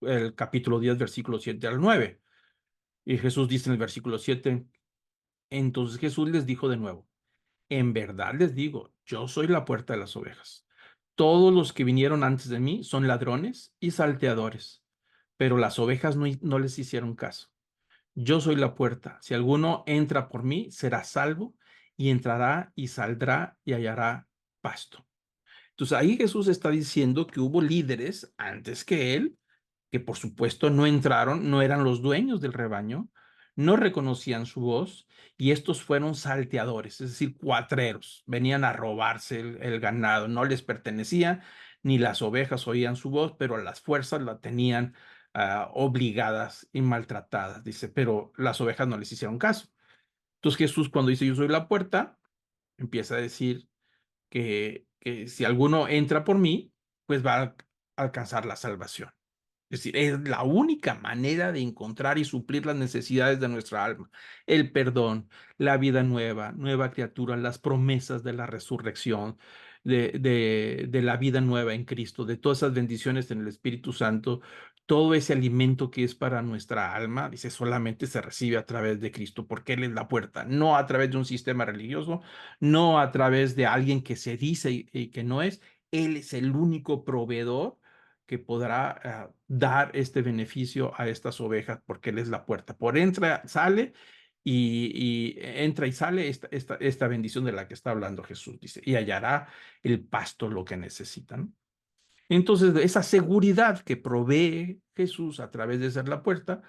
el capítulo 10, versículo 7 al 9. Y Jesús dice en el versículo 7, entonces Jesús les dijo de nuevo, en verdad les digo, yo soy la puerta de las ovejas. Todos los que vinieron antes de mí son ladrones y salteadores, pero las ovejas no les hicieron caso. Yo soy la puerta. Si alguno entra por mí, será salvo y entrará y saldrá y hallará pasto. Entonces ahí Jesús está diciendo que hubo líderes antes que él que por supuesto no entraron, no eran los dueños del rebaño, no reconocían su voz y estos fueron salteadores, es decir, cuatreros, venían a robarse el ganado, no les pertenecía, ni las ovejas oían su voz, pero las fuerzas la tenían obligadas y maltratadas, dice, pero las ovejas no les hicieron caso. Entonces Jesús cuando dice yo soy la puerta, empieza a decir que si alguno entra por mí, pues va a alcanzar la salvación. Es decir, es la única manera de encontrar y suplir las necesidades de nuestra alma. El perdón, la vida nueva, nueva criatura, las promesas de la resurrección, de la vida nueva en Cristo, de todas esas bendiciones en el Espíritu Santo, todo ese alimento que es para nuestra alma, dice, solamente se recibe a través de Cristo, porque Él es la puerta, no a través de un sistema religioso, no a través de alguien que se dice y que no es. Él es el único proveedor que podrá dar este beneficio a estas ovejas porque Él es la puerta. Por entra, sale y entra y sale esta bendición de la que está hablando Jesús, dice, y hallará el pasto lo que necesitan. Entonces, esa seguridad que provee Jesús a través de ser la puerta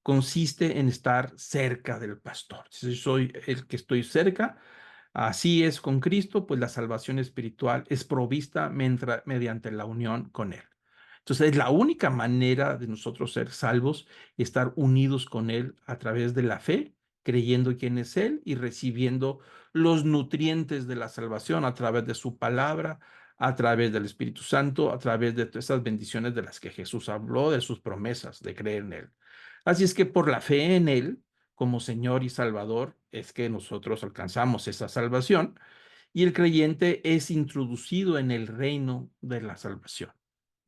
consiste en estar cerca del pastor. Si soy el que estoy cerca, así es con Cristo, pues la salvación espiritual es provista mediante la unión con Él. Entonces, es la única manera de nosotros ser salvos, estar unidos con Él a través de la fe, creyendo quién es Él y recibiendo los nutrientes de la salvación a través de su palabra, a través del Espíritu Santo, a través de todas esas bendiciones de las que Jesús habló, de sus promesas, de creer en Él. Así es que por la fe en Él, como Señor y Salvador, es que nosotros alcanzamos esa salvación y el creyente es introducido en el reino de la salvación,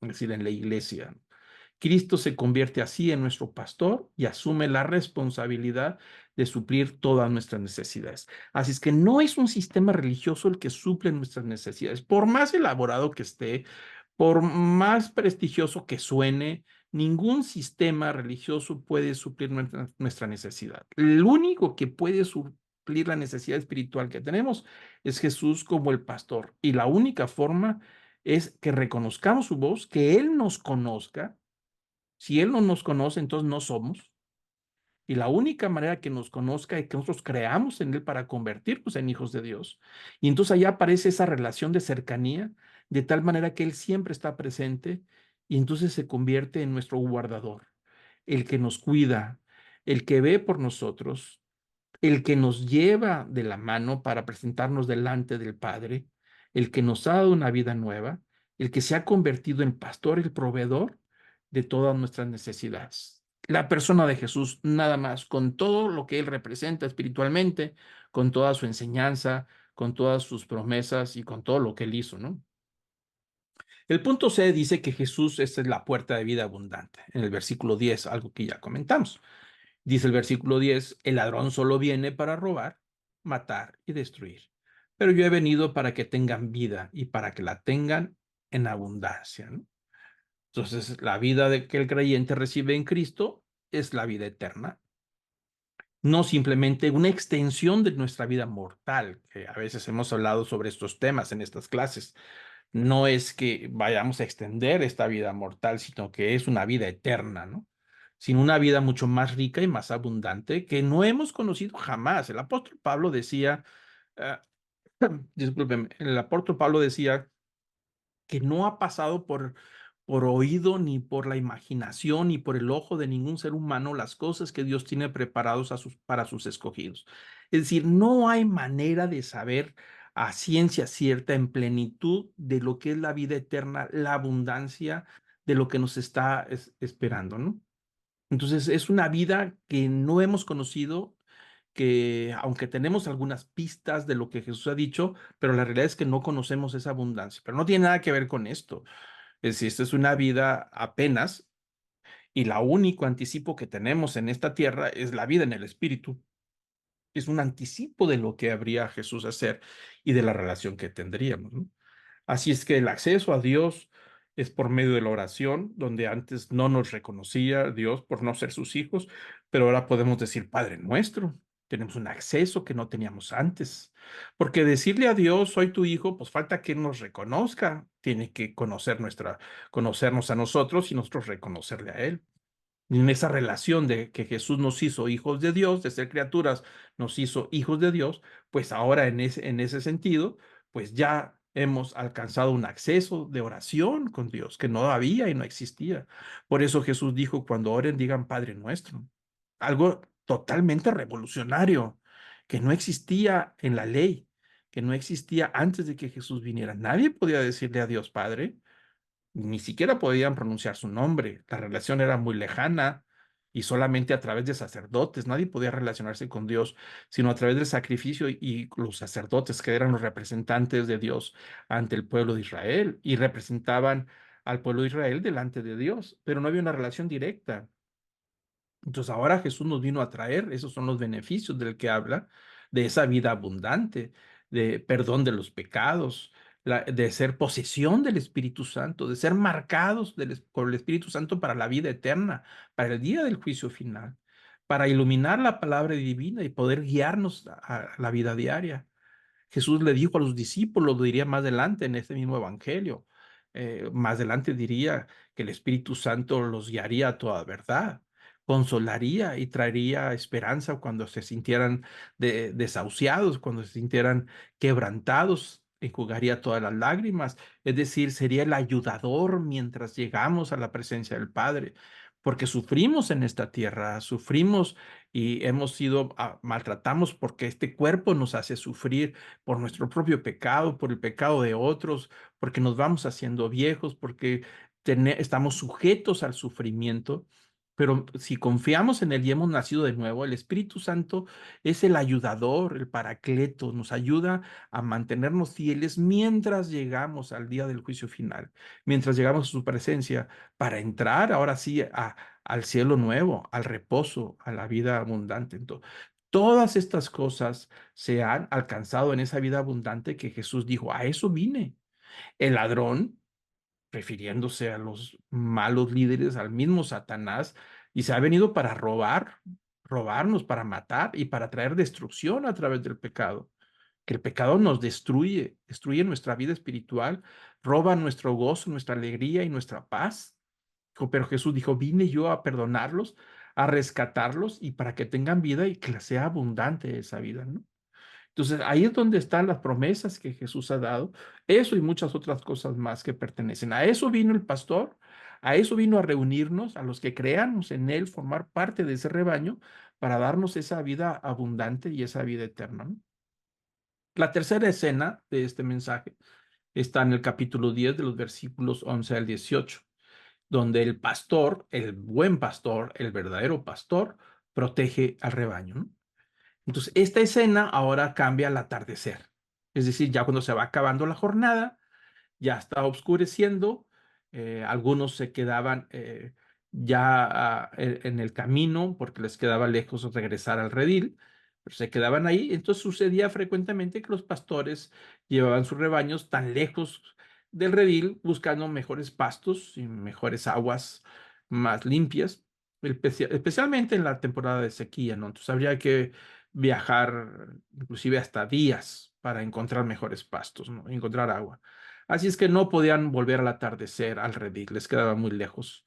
es decir, en la iglesia. Cristo se convierte así en nuestro pastor y asume la responsabilidad de suplir todas nuestras necesidades. Así es que no es un sistema religioso el que suple nuestras necesidades, por más elaborado que esté, por más prestigioso que suene, ningún sistema religioso puede suplir nuestra necesidad. El único que puede suplir la necesidad espiritual que tenemos es Jesús como el pastor. Y la única forma es que reconozcamos su voz, que Él nos conozca. Si Él no nos conoce, entonces no somos. Y la única manera que nos conozca es que nosotros creamos en Él para convertirnos en hijos de Dios. Y entonces allá aparece esa relación de cercanía, de tal manera que Él siempre está presente y entonces se convierte en nuestro guardador, el que nos cuida, el que ve por nosotros, el que nos lleva de la mano para presentarnos delante del Padre, el que nos ha dado una vida nueva, el que se ha convertido en pastor, el proveedor de todas nuestras necesidades. La persona de Jesús, nada más, con todo lo que Él representa espiritualmente, con toda su enseñanza, con todas sus promesas y con todo lo que Él hizo, ¿no? El punto C dice que Jesús es la puerta de vida abundante, en el versículo 10, algo que ya comentamos. Dice el versículo 10: el ladrón solo viene para robar, matar y destruir. Pero yo he venido para que tengan vida y para que la tengan en abundancia, ¿no? Entonces, la vida que el creyente recibe en Cristo es la vida eterna, no simplemente una extensión de nuestra vida mortal, que a veces hemos hablado sobre estos temas en estas clases. No es que vayamos a extender esta vida mortal, sino que es una vida eterna, ¿no? Sin una vida mucho más rica y más abundante que no hemos conocido jamás. El apóstol Pablo decía, uh, discúlpeme, el apóstol Pablo decía que no ha pasado por oído, ni por la imaginación, ni por el ojo de ningún ser humano las cosas que Dios tiene preparados para sus escogidos. Es decir, no hay manera de saber a ciencia cierta, en plenitud, de lo que es la vida eterna, la abundancia de lo que nos está esperando, ¿no? Entonces, es una vida que no hemos conocido, que aunque tenemos algunas pistas de lo que Jesús ha dicho, pero la realidad es que no conocemos esa abundancia. Pero no tiene nada que ver con esto. Es decir, esta es una vida apenas y la único anticipo que tenemos en esta tierra es la vida en el Espíritu. Es un anticipo de lo que habría Jesús hacer y de la relación que tendríamos, ¿no? Así es que el acceso a Dios es por medio de la oración, donde antes no nos reconocía Dios por no ser sus hijos, pero ahora podemos decir Padre nuestro. Tenemos un acceso que no teníamos antes. Porque decirle a Dios, soy tu hijo, pues falta que nos reconozca. Tiene que conocernos a nosotros y nosotros reconocerle a Él. En esa relación de que Jesús nos hizo hijos de Dios, de ser criaturas, nos hizo hijos de Dios, pues ahora en ese sentido, pues ya hemos alcanzado un acceso de oración con Dios que no había y no existía. Por eso Jesús dijo, cuando oren, digan Padre nuestro. Algo totalmente revolucionario, que no existía en la ley, que no existía antes de que Jesús viniera. Nadie podía decirle a Dios Padre, ni siquiera podían pronunciar su nombre. La relación era muy lejana y solamente a través de sacerdotes. Nadie podía relacionarse con Dios, sino a través del sacrificio y los sacerdotes, que eran los representantes de Dios ante el pueblo de Israel y representaban al pueblo de Israel delante de Dios, pero no había una relación directa. Entonces ahora Jesús nos vino a traer, esos son los beneficios del que habla, de esa vida abundante, de perdón de los pecados, de ser posesión del Espíritu Santo, de ser marcados por el Espíritu Santo para la vida eterna, para el día del juicio final, para iluminar la palabra divina y poder guiarnos a la vida diaria. Jesús le dijo a los discípulos, lo diría más adelante en este mismo evangelio, Más adelante diría que el Espíritu Santo los guiaría a toda verdad, consolaría y traería esperanza cuando se sintieran desahuciados, cuando se sintieran quebrantados, enjugaría todas las lágrimas, es decir, sería el ayudador mientras llegamos a la presencia del Padre. Porque sufrimos en esta tierra, sufrimos y hemos sido, maltratamos porque este cuerpo nos hace sufrir por nuestro propio pecado, por el pecado de otros, porque nos vamos haciendo viejos, porque estamos sujetos al sufrimiento. Pero si confiamos en Él y hemos nacido de nuevo, el Espíritu Santo es el ayudador, el paracleto, nos ayuda a mantenernos fieles mientras llegamos al día del juicio final, mientras llegamos a su presencia, para entrar ahora sí al cielo nuevo, al reposo, a la vida abundante. Entonces, todas estas cosas se han alcanzado en esa vida abundante que Jesús dijo, a eso vine. El ladrón, refiriéndose a los malos líderes, al mismo Satanás, y se ha venido para robar, robarnos, para matar y para traer destrucción a través del pecado. Que el pecado nos destruye, destruye nuestra vida espiritual, roba nuestro gozo, nuestra alegría y nuestra paz. Pero Jesús dijo, vine yo a perdonarlos, a rescatarlos y para que tengan vida y que sea abundante esa vida, ¿no? Entonces, ahí es donde están las promesas que Jesús ha dado, eso y muchas otras cosas más que pertenecen. A eso vino el pastor, a eso vino a reunirnos, a los que creamos en él, formar parte de ese rebaño, para darnos esa vida abundante y esa vida eterna, ¿no? La tercera escena de este mensaje está en el capítulo 10 de los versículos 11 al 18, donde el pastor, el buen pastor, el verdadero pastor, protege al rebaño, ¿no? Entonces, esta escena ahora cambia al atardecer. Es decir, ya cuando se va acabando la jornada, ya está oscureciendo, algunos se quedaban ya en el camino porque les quedaba lejos regresar al redil, pero se quedaban ahí. Entonces sucedía frecuentemente que los pastores llevaban sus rebaños tan lejos del redil buscando mejores pastos y mejores aguas más limpias, especialmente en la temporada de sequía, ¿no? Entonces habría que viajar inclusive hasta días para encontrar mejores pastos, ¿no? Encontrar agua. Así es que no podían volver al atardecer al redil, les quedaba muy lejos.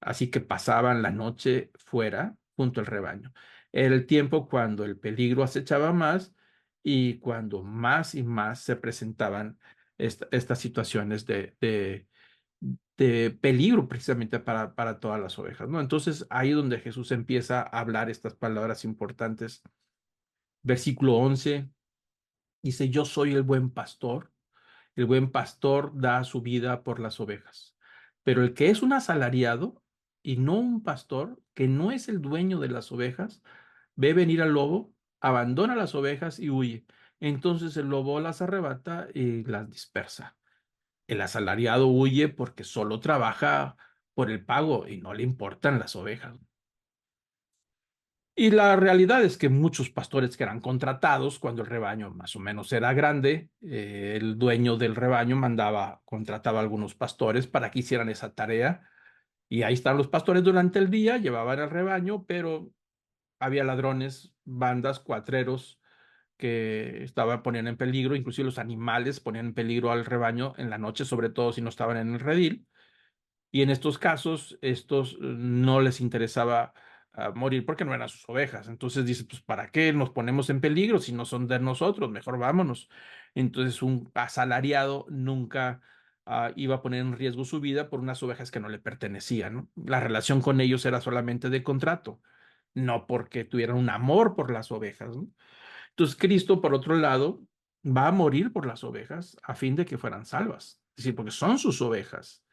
Así que pasaban la noche fuera, junto al rebaño. Era el tiempo cuando el peligro acechaba más y cuando más y más se presentaban estas situaciones de peligro precisamente para todas las ovejas, ¿no? Entonces ahí es donde Jesús empieza a hablar estas palabras importantes. Versículo 11 dice, yo soy el buen pastor. El buen pastor da su vida por las ovejas. Pero el que es un asalariado y no un pastor, que no es el dueño de las ovejas, ve venir al lobo, abandona las ovejas y huye. Entonces el lobo las arrebata y las dispersa. El asalariado huye porque solo trabaja por el pago y no le importan las ovejas. Y la realidad es que muchos pastores que eran contratados, cuando el rebaño más o menos era grande, el dueño del rebaño contrataba a algunos pastores para que hicieran esa tarea. Y ahí están los pastores durante el día, llevaban el rebaño, pero había ladrones, bandas, cuatreros que estaban poniendo en peligro, inclusive los animales ponían en peligro al rebaño en la noche, sobre todo si no estaban en el redil. Y en estos casos, estos no les interesaba morir porque no eran sus ovejas. Entonces dice, pues ¿para qué nos ponemos en peligro si no son de nosotros? Mejor vámonos. Entonces un asalariado nunca iba a poner en riesgo su vida por unas ovejas que no le pertenecían, ¿no? La relación con ellos era solamente de contrato, no porque tuvieran un amor por las ovejas, ¿no? Entonces Cristo, por otro lado, va a morir por las ovejas a fin de que fueran salvas. Es decir, porque son sus ovejas,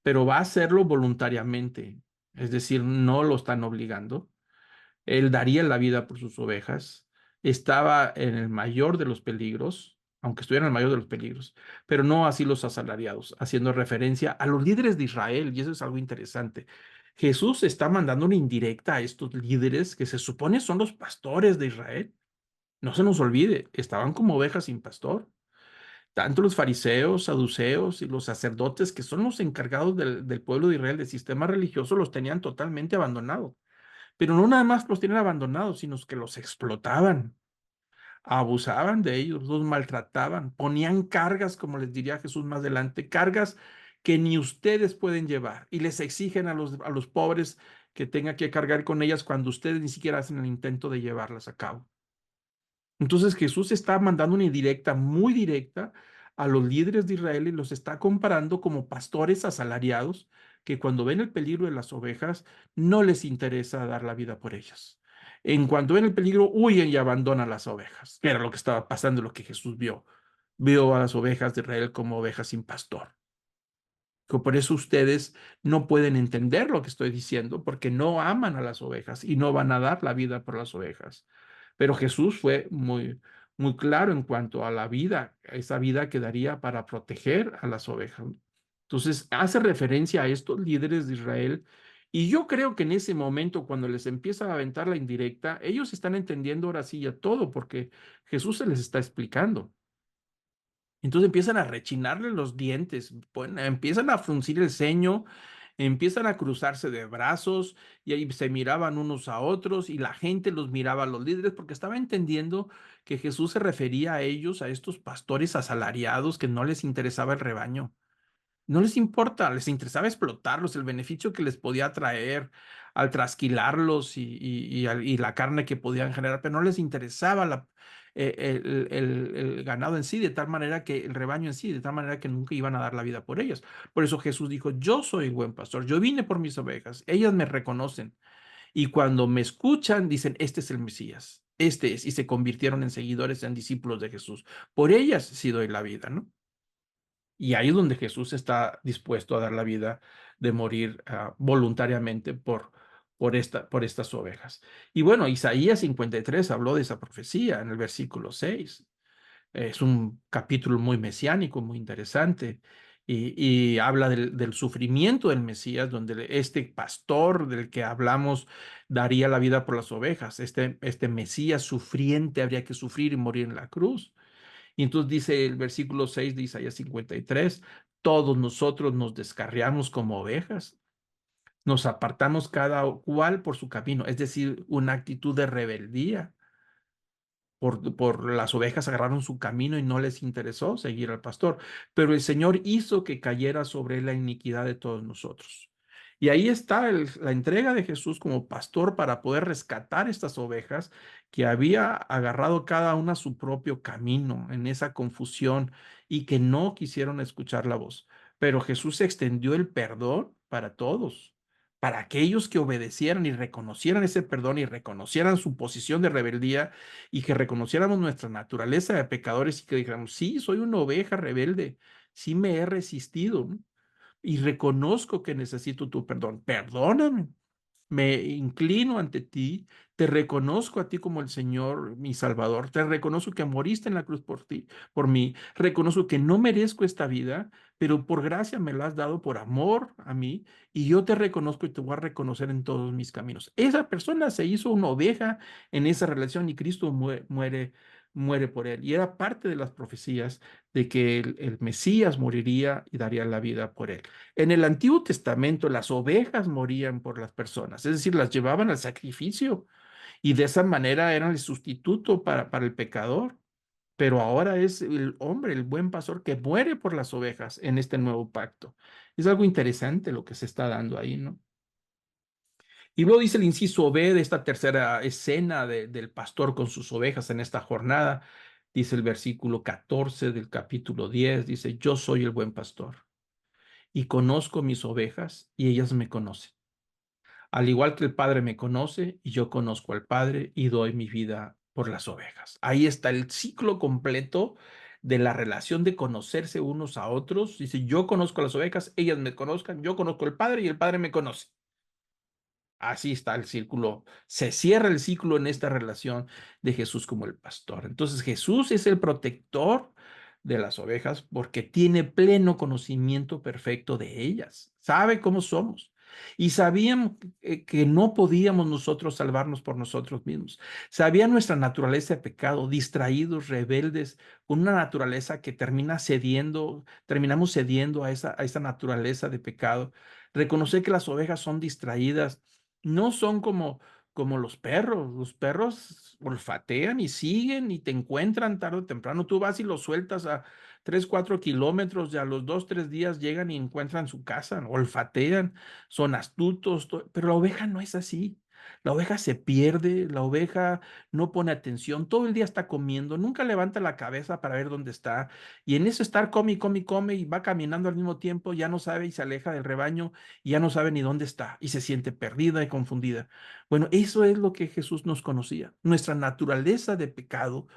pero va a hacerlo voluntariamente, es decir, no lo están obligando. Él daría la vida por sus ovejas, estaba en el mayor de los peligros, aunque estuviera en el mayor de los peligros, pero no así los asalariados, haciendo referencia a los líderes de Israel, y eso es algo interesante. Jesús está mandando una indirecta a estos líderes que se supone son los pastores de Israel. No se nos olvide, estaban como ovejas sin pastor. Tanto los fariseos, saduceos y los sacerdotes, que son los encargados del pueblo de Israel, del sistema religioso, los tenían totalmente abandonados. Pero no nada más los tenían abandonados, sino que los explotaban. abusaban de ellos, los maltrataban, ponían cargas, como les diría Jesús más adelante, cargas que ni ustedes pueden llevar y les exigen a los pobres que tengan que cargar con ellas cuando ustedes ni siquiera hacen el intento de llevarlas a cabo. Entonces Jesús está mandando una indirecta, muy directa, a los líderes de Israel y los está comparando como pastores asalariados que cuando ven el peligro de las ovejas no les interesa dar la vida por ellas. En cuanto ven el peligro, huyen y abandonan las ovejas, que era lo que estaba pasando, lo que Jesús vio. Vio a las ovejas de Israel como ovejas sin pastor. Por eso ustedes no pueden entender lo que estoy diciendo, porque no aman a las ovejas y no van a dar la vida por las ovejas. Pero Jesús fue muy claro en cuanto a la vida, esa vida que daría para proteger a las ovejas. Entonces, hace referencia a estos líderes de Israel. Y yo creo que en ese momento, cuando les empieza a aventar la indirecta, ellos están entendiendo ahora sí ya todo, porque Jesús se les está explicando. Entonces empiezan a rechinarle los dientes, empiezan a fruncir el ceño, empiezan a cruzarse de brazos y ahí se miraban unos a otros y la gente los miraba a los líderes porque estaba entendiendo que Jesús se refería a ellos, a estos pastores asalariados que no les interesaba el rebaño. No les importa, les interesaba explotarlos, el beneficio que les podía traer al trasquilarlos y la carne que podían generar, pero no les interesaba el ganado en sí, de tal manera que el rebaño en sí, de tal manera que nunca iban a dar la vida por ellos. Por eso Jesús dijo, yo soy el buen pastor, yo vine por mis ovejas, ellas me reconocen y cuando me escuchan dicen, este es el Mesías, este es, y se convirtieron en seguidores, en discípulos de Jesús. Por ellas sí doy la vida, ¿no? Y ahí es donde Jesús está dispuesto a dar la vida de morir voluntariamente por estas ovejas. Y bueno, Isaías 53 habló de esa profecía en el versículo 6. Es un capítulo muy mesiánico, muy interesante. Y habla del sufrimiento del Mesías, donde este pastor del que hablamos daría la vida por las ovejas. Este Mesías sufriente habría que sufrir y morir en la cruz. Y entonces dice el versículo 6 de Isaías 53, todos nosotros nos descarriamos como ovejas, nos apartamos cada cual por su camino, es decir, una actitud de rebeldía. Por las ovejas agarraron su camino y no les interesó seguir al pastor, pero el Señor hizo que cayera sobre él la iniquidad de todos nosotros. Y ahí está la entrega de Jesús como pastor para poder rescatar estas ovejas que había agarrado cada una su propio camino en esa confusión y que no quisieron escuchar la voz. Pero Jesús extendió el perdón para todos, para aquellos que obedecieran y reconocieran ese perdón y reconocieran su posición de rebeldía y que reconociéramos nuestra naturaleza de pecadores y que dijéramos, sí, soy una oveja rebelde, sí me he resistido, ¿no? Y reconozco que necesito tu perdón. Perdóname. Me inclino ante ti, te reconozco a ti como el Señor, mi Salvador, te reconozco que moriste en la cruz por ti, por mí, reconozco que no merezco esta vida, pero por gracia me la has dado por amor a mí, y yo te reconozco y te voy a reconocer en todos mis caminos. Esa persona se hizo una oveja en esa relación y Cristo muere por él. Y era parte de las profecías de que el Mesías moriría y daría la vida por él. En el Antiguo Testamento las ovejas morían por las personas, es decir, las llevaban al sacrificio y de esa manera eran el sustituto para el pecador. Pero ahora es el hombre, el buen pastor, que muere por las ovejas en este nuevo pacto. Es algo interesante lo que se está dando ahí, ¿no? Y luego dice el inciso B de esta tercera escena del pastor con sus ovejas en esta jornada. Dice el versículo 14 del capítulo 10, dice, yo soy el buen pastor y conozco mis ovejas y ellas me conocen. Al igual que el Padre me conoce y yo conozco al Padre y doy mi vida por las ovejas. Ahí está el ciclo completo de la relación de conocerse unos a otros. Dice, yo conozco a las ovejas, ellas me conozcan, yo conozco al Padre y el Padre me conoce. Así está el círculo, se cierra el ciclo en esta relación de Jesús como el pastor. Entonces Jesús es el protector de las ovejas porque tiene pleno conocimiento perfecto de ellas, sabe cómo somos. Y sabían que no podíamos nosotros salvarnos por nosotros mismos. Sabía nuestra naturaleza de pecado, distraídos, rebeldes, con una naturaleza que terminamos cediendo a esa naturaleza de pecado. Reconocer que las ovejas son distraídas no son como los perros olfatean y siguen y te encuentran tarde o temprano. Tú vas y los sueltas a 3, 4 kilómetros y a los 2, 3 días llegan y encuentran su casa, ¿no? Olfatean, son astutos, pero la oveja no es así. La oveja se pierde, la oveja no pone atención, todo el día está comiendo, nunca levanta la cabeza para ver dónde está. Y en eso estar come y come y come y va caminando al mismo tiempo, ya no sabe y se aleja del rebaño y ya no sabe ni dónde está y se siente perdida y confundida. Bueno, eso es lo que Jesús nos conocía, nuestra naturaleza de pecado,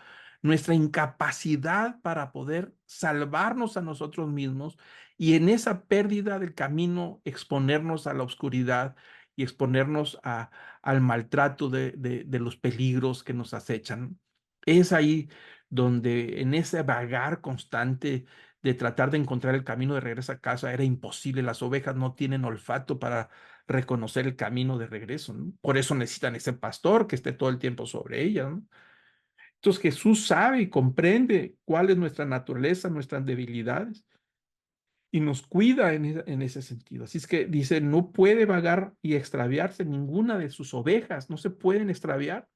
nuestra incapacidad para poder salvarnos a nosotros mismos y en esa pérdida del camino exponernos a la oscuridad y exponernos al maltrato de los peligros que nos acechan. Es ahí donde en ese vagar constante de tratar de encontrar el camino de regreso a casa era imposible. Las ovejas no tienen olfato para reconocer el camino de regreso, ¿no? Por eso necesitan ese pastor que esté todo el tiempo sobre ellas, ¿no? Entonces Jesús sabe y comprende cuál es nuestra naturaleza, nuestras debilidades y nos cuida en ese sentido. Así es que dice, no puede vagar y extraviarse ninguna de sus ovejas, no se pueden extraviar.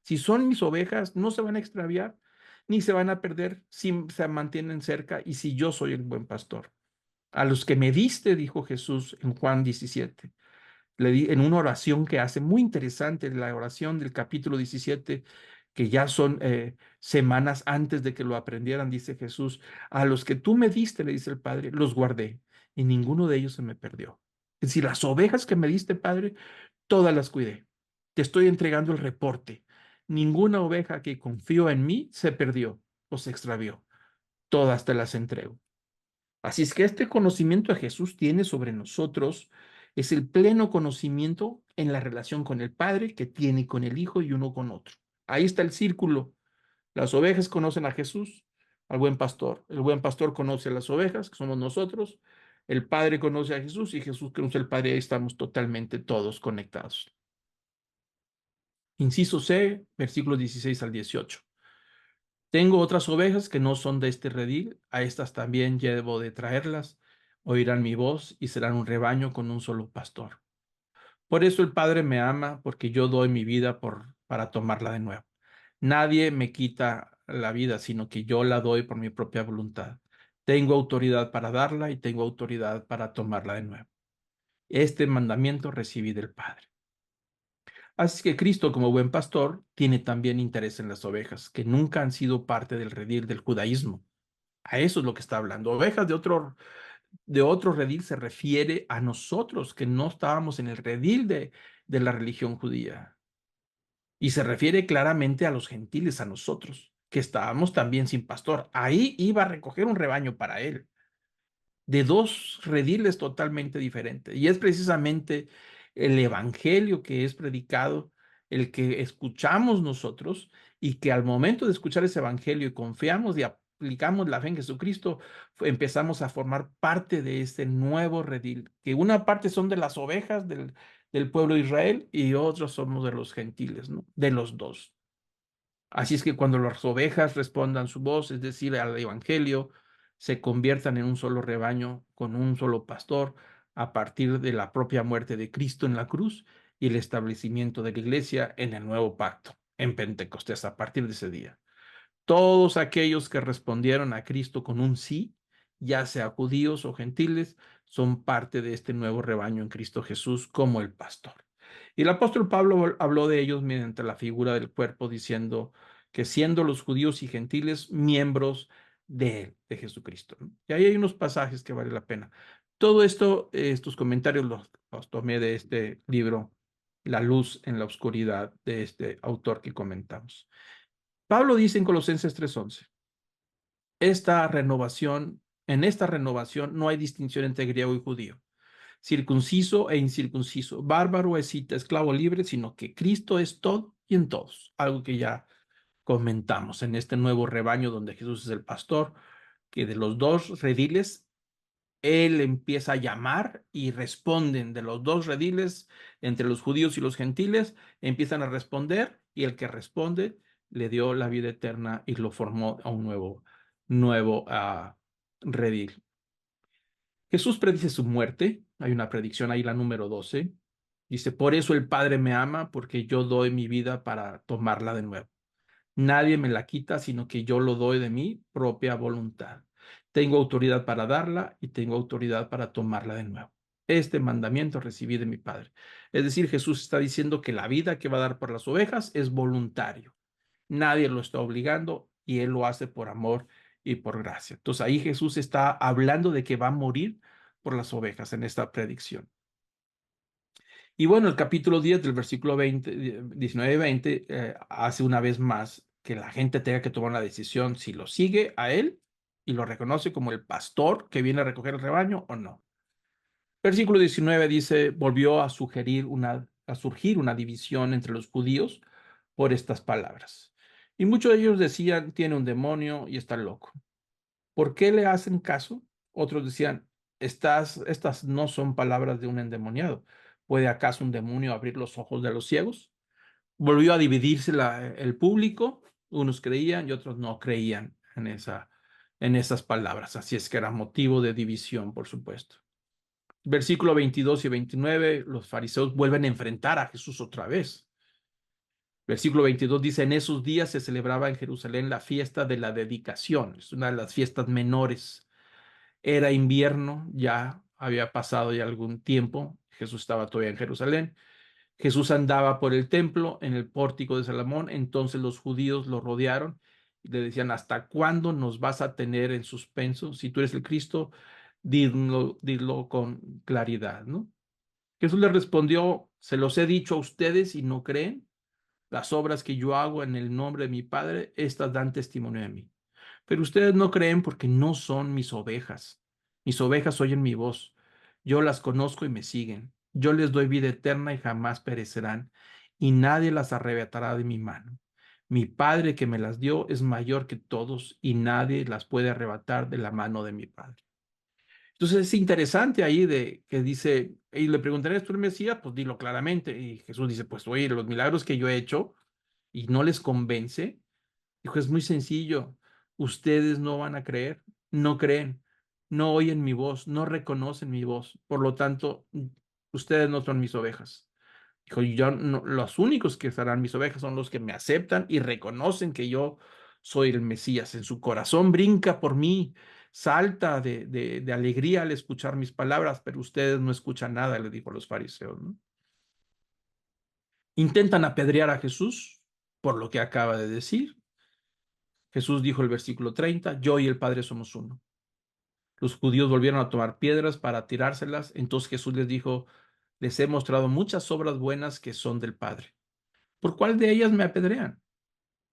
Si son mis ovejas, no se van a extraviar ni se van a perder si se mantienen cerca y si yo soy el buen pastor. A los que me diste, dijo Jesús en Juan 17, le di en una oración que hace muy interesante, la oración del capítulo 17, que ya son semanas antes de que lo aprendieran, dice Jesús, a los que tú me diste, le dice el Padre, los guardé y ninguno de ellos se me perdió. Es decir, las ovejas que me diste, Padre, todas las cuidé. Te estoy entregando el reporte. Ninguna oveja que confió en mí se perdió o se extravió. Todas te las entrego. Así es que este conocimiento que Jesús tiene sobre nosotros es el pleno conocimiento en la relación con el Padre que tiene con el Hijo y uno con otro. Ahí está el círculo. Las ovejas conocen a Jesús, al buen pastor. El buen pastor conoce a las ovejas, que somos nosotros. El Padre conoce a Jesús y Jesús conoce al Padre. Ahí estamos totalmente todos conectados. Inciso C, versículos 16 al 18. Tengo otras ovejas que no son de este redil, a estas también llevo de traerlas, oirán mi voz y serán un rebaño con un solo pastor. Por eso el Padre me ama, porque yo doy mi vida para tomarla de nuevo. Nadie me quita la vida, sino que yo la doy por mi propia voluntad. Tengo autoridad para darla y tengo autoridad para tomarla de nuevo. Este mandamiento recibí del Padre. Así que Cristo, como buen pastor, tiene también interés en las ovejas, que nunca han sido parte del redil del judaísmo. A eso es lo que está hablando. Ovejas de otro redil se refiere a nosotros, que no estábamos en el redil de la religión judía. Y se refiere claramente a los gentiles, a nosotros, que estábamos también sin pastor. Ahí iba a recoger un rebaño para él de dos rediles totalmente diferentes. Y es precisamente el evangelio que es predicado, el que escuchamos nosotros y que al momento de escuchar ese evangelio y confiamos y aplicamos la fe en Jesucristo, empezamos a formar parte de este nuevo redil, que una parte son de las ovejas del pueblo de Israel y otros somos de los gentiles, ¿no? De los dos. Así es que cuando las ovejas respondan su voz, es decir, al evangelio, se conviertan en un solo rebaño con un solo pastor a partir de la propia muerte de Cristo en la cruz y el establecimiento de la iglesia en el nuevo pacto, en Pentecostés, a partir de ese día. Todos aquellos que respondieron a Cristo con un sí, ya sea judíos o gentiles, son parte de este nuevo rebaño en Cristo Jesús como el pastor. Y el apóstol Pablo habló de ellos mediante la figura del cuerpo, diciendo que siendo los judíos y gentiles miembros de él, de Jesucristo, ¿no? Y ahí hay unos pasajes que vale la pena. Todo esto, estos comentarios los tomé de este libro, La luz en la oscuridad, de este autor que comentamos. Pablo dice en Colosenses 3:11, en esta renovación no hay distinción entre griego y judío, circunciso e incircunciso, bárbaro, escita, esclavo libre, sino que Cristo es todo y en todos. Algo que ya comentamos en este nuevo rebaño donde Jesús es el pastor, que de los dos rediles, él empieza a llamar y responden de los dos rediles entre los judíos y los gentiles, empiezan a responder y el que responde le dio la vida eterna y lo formó a un nuevo redil. Jesús predice su muerte, hay una predicción ahí, la número 12, Dice, por eso el Padre me ama, porque yo doy mi vida para tomarla de nuevo. Nadie me la quita, sino que yo lo doy de mi propia voluntad. Tengo autoridad para darla y tengo autoridad para tomarla de nuevo. Este mandamiento recibí de mi Padre. Es decir, Jesús está diciendo que la vida que va a dar por las ovejas es voluntario. Nadie lo está obligando y él lo hace por amor y por gracia. Entonces ahí Jesús está hablando de que va a morir por las ovejas en esta predicción. Y bueno, el capítulo 10 del versículo 19 y 20 hace una vez más que la gente tenga que tomar una decisión si lo sigue a él y lo reconoce como el pastor que viene a recoger el rebaño o no. Versículo 19 dice, volvió a surgir una división entre los judíos por estas palabras. Y muchos de ellos decían, tiene un demonio y está loco. ¿Por qué le hacen caso? Otros decían, estas no son palabras de un endemoniado. ¿Puede acaso un demonio abrir los ojos de los ciegos? Volvió a dividirse el público. Unos creían y otros no creían en esas palabras. Así es que era motivo de división, por supuesto. Versículo 22 y 29, los fariseos vuelven a enfrentar a Jesús otra vez. Versículo 22 dice, en esos días se celebraba en Jerusalén la fiesta de la dedicación. Es una de las fiestas menores. Era invierno, ya había pasado ya algún tiempo. Jesús estaba todavía en Jerusalén. Jesús andaba por el templo en el pórtico de Salomón. Entonces los judíos lo rodearon y le decían, ¿hasta cuándo nos vas a tener en suspenso? Si tú eres el Cristo, dilo con claridad, ¿no? Jesús le respondió, se los he dicho a ustedes y no creen. Las obras que yo hago en el nombre de mi Padre, estas dan testimonio de mí. Pero ustedes no creen porque no son mis ovejas. Mis ovejas oyen mi voz. Yo las conozco y me siguen. Yo les doy vida eterna y jamás perecerán, y nadie las arrebatará de mi mano. Mi Padre que me las dio es mayor que todos, y nadie las puede arrebatar de la mano de mi Padre. Entonces es interesante ahí de que dice, y le preguntaré, ¿es tú el Mesías? Pues dilo claramente. Y Jesús dice, pues oye, los milagros que yo he hecho y no les convence. Dijo, es muy sencillo. Ustedes no van a creer, no creen, no oyen mi voz, no reconocen mi voz. Por lo tanto, ustedes no son mis ovejas. Dijo, yo no, los únicos que serán mis ovejas son los que me aceptan y reconocen que yo soy el Mesías. En su corazón brinca por mí, salta de alegría al escuchar mis palabras, pero ustedes no escuchan nada, le dijo a los fariseos, ¿no? Intentan apedrear a Jesús por lo que acaba de decir. Jesús dijo el versículo 30, yo y el Padre somos uno. Los judíos volvieron a tomar piedras para tirárselas. Entonces Jesús les dijo, les he mostrado muchas obras buenas que son del Padre. ¿Por cuál de ellas me apedrean?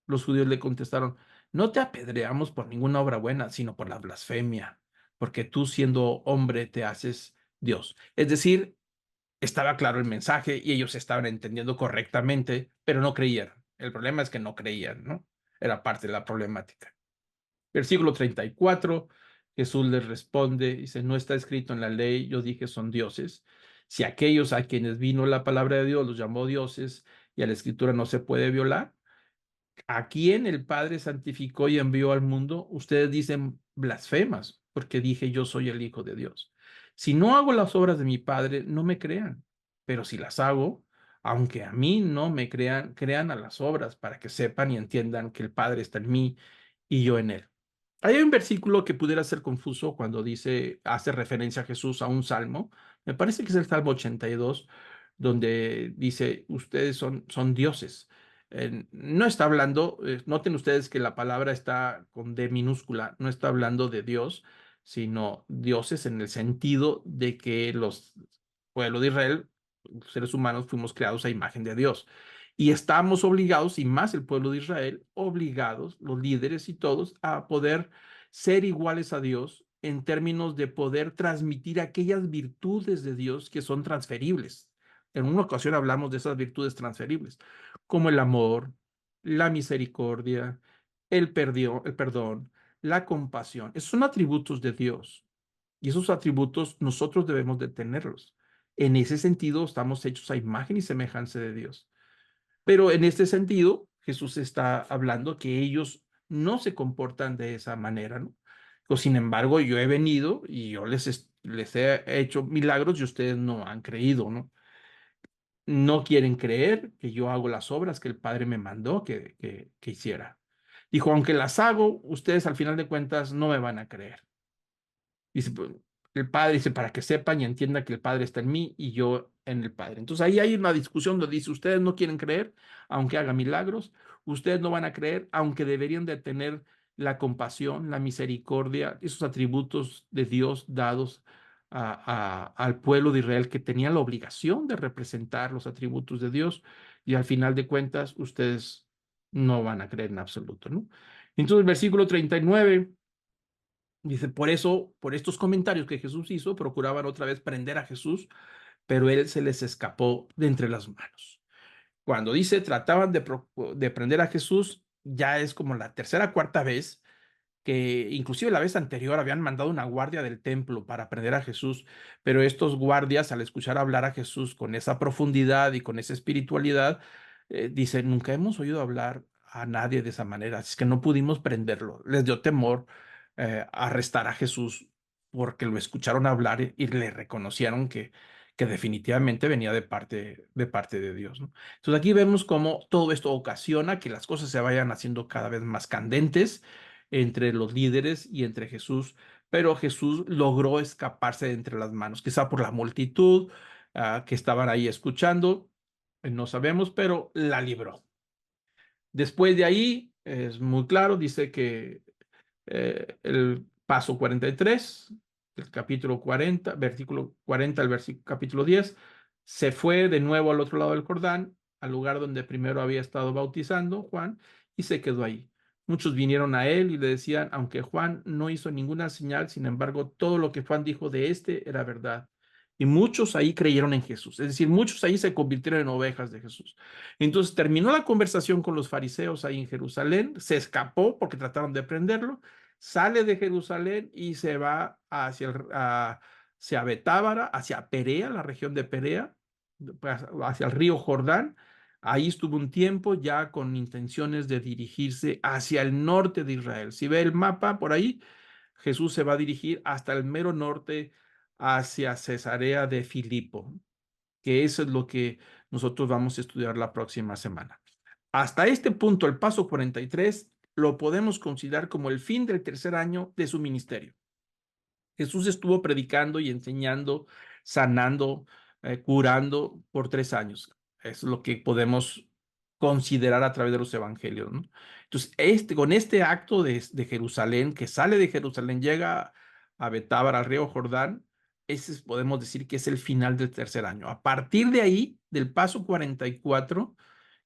Los judíos le contestaron, no te apedreamos por ninguna obra buena, sino por la blasfemia, porque tú siendo hombre te haces Dios. Es decir, estaba claro el mensaje y ellos estaban entendiendo correctamente, pero no creyeron. El problema es que no creían, ¿no? Era parte de la problemática. Versículo 34, Jesús les responde, dice, no está escrito en la ley, yo dije son dioses. Si aquellos a quienes vino la palabra de Dios los llamó dioses y a la escritura no se puede violar, a quien el Padre santificó y envió al mundo, ustedes dicen blasfemas, porque dije yo soy el Hijo de Dios. Si no hago las obras de mi Padre, no me crean, pero si las hago, aunque a mí no me crean, crean a las obras para que sepan y entiendan que el Padre está en mí y yo en él. Hay un versículo que pudiera ser confuso cuando dice, hace referencia a Jesús a un salmo. Me parece que es el Salmo 82, donde dice, ustedes son dioses. No está hablando, noten ustedes que la palabra está con D minúscula, no está hablando de Dios, sino dioses en el sentido de que los pueblos de Israel, los seres humanos, fuimos creados a imagen de Dios. Y estamos obligados, y más el pueblo de Israel, obligados, los líderes y todos, a poder ser iguales a Dios en términos de poder transmitir aquellas virtudes de Dios que son transferibles. En una ocasión hablamos de esas virtudes transferibles, como el amor, la misericordia, el perdón, la compasión. Esos son atributos de Dios y esos atributos nosotros debemos de tenerlos. En ese sentido, estamos hechos a imagen y semejanza de Dios. Pero en este sentido, Jesús está hablando que ellos no se comportan de esa manera, ¿no? O sin embargo, yo he venido y yo les he hecho milagros y ustedes no han creído, ¿no? no quieren creer que yo hago las obras que el Padre me mandó que hiciera. Dijo, aunque las hago, ustedes al final de cuentas no me van a creer. Dice, pues, el Padre dice, para que sepan y entiendan que el Padre está en mí y yo en el Padre. Entonces ahí hay una discusión donde dice, ustedes no quieren creer, aunque haga milagros, ustedes no van a creer, aunque deberían de tener la compasión, la misericordia, esos atributos de Dios dados al pueblo de Israel que tenía la obligación de representar los atributos de Dios y al final de cuentas ustedes no van a creer en absoluto, ¿no? Entonces, versículo 39 dice, por eso, por estos comentarios que Jesús hizo, procuraban otra vez prender a Jesús, pero él se les escapó de entre las manos. Cuando dice trataban de prender a Jesús, ya es como la tercera, cuarta vez que inclusive la vez anterior habían mandado una guardia del templo para prender a Jesús, pero estos guardias al escuchar hablar a Jesús con esa profundidad y con esa espiritualidad, dicen, nunca hemos oído hablar a nadie de esa manera, es que no pudimos prenderlo, les dio temor arrestar a Jesús porque lo escucharon hablar y le reconocieron que definitivamente venía de parte de Dios, ¿no? Entonces aquí vemos cómo todo esto ocasiona que las cosas se vayan haciendo cada vez más candentes entre los líderes y entre Jesús, pero Jesús logró escaparse de entre las manos, quizá por la multitud que estaban ahí escuchando, no sabemos, pero la libró. Después de ahí, es muy claro, dice que el paso 43, el capítulo 40, versículo 40 al versículo capítulo 10, se fue de nuevo al otro lado del Jordán, al lugar donde primero había estado bautizando Juan, y se quedó ahí. Muchos vinieron a él y le decían, aunque Juan no hizo ninguna señal, sin embargo, todo lo que Juan dijo de este era verdad. Y muchos ahí creyeron en Jesús, es decir, muchos ahí se convirtieron en ovejas de Jesús. Entonces terminó la conversación con los fariseos ahí en Jerusalén, se escapó porque trataron de prenderlo, sale de Jerusalén y se va hacia Betábara, hacia Perea, la región de Perea, hacia el río Jordán. Ahí estuvo un tiempo ya con intenciones de dirigirse hacia el norte de Israel. Si ve el mapa por ahí, Jesús se va a dirigir hasta el mero norte, hacia Cesarea de Filipo, que eso es lo que nosotros vamos a estudiar la próxima semana. Hasta este punto, el paso 43 lo podemos considerar como el fin del tercer año de su ministerio. Jesús estuvo predicando y enseñando, sanando, curando por 3 años. Es lo que podemos considerar a través de los evangelios, ¿no? Entonces, con este acto de Jerusalén, que sale de Jerusalén, llega a Betábara, al río Jordán, ese podemos decir que es el final del tercer año. A partir de ahí, del paso 44,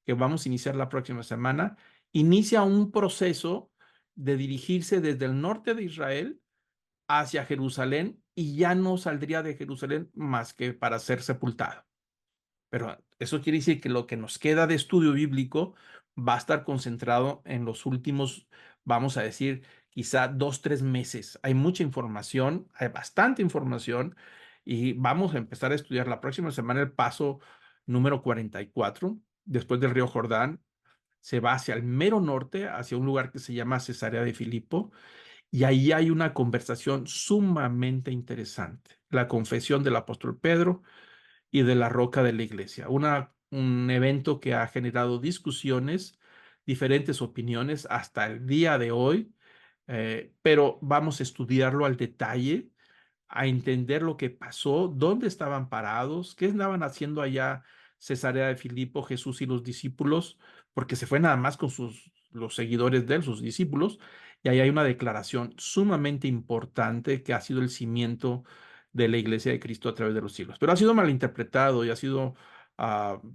que vamos a iniciar la próxima semana, inicia un proceso de dirigirse desde el norte de Israel hacia Jerusalén y ya no saldría de Jerusalén más que para ser sepultado. Pero eso quiere decir que lo que nos queda de estudio bíblico va a estar concentrado en los últimos, vamos a decir, quizá 2, 3 meses. Hay mucha información, hay bastante información y vamos a empezar a estudiar la próxima semana el paso número 44, después del río Jordán. Se va hacia el mero norte, hacia un lugar que se llama Cesarea de Filipo, y ahí hay una conversación sumamente interesante, la confesión del apóstol Pedro y de la roca de la iglesia, un evento que ha generado discusiones, diferentes opiniones hasta el día de hoy, pero vamos a estudiarlo al detalle, a entender lo que pasó, dónde estaban parados, qué estaban haciendo allá Cesarea de Filipo, Jesús y los discípulos, porque se fue nada más con los seguidores de él, sus discípulos, y ahí hay una declaración sumamente importante que ha sido el cimiento de la iglesia de Cristo a través de los siglos. Pero ha sido malinterpretado y ha sido uh,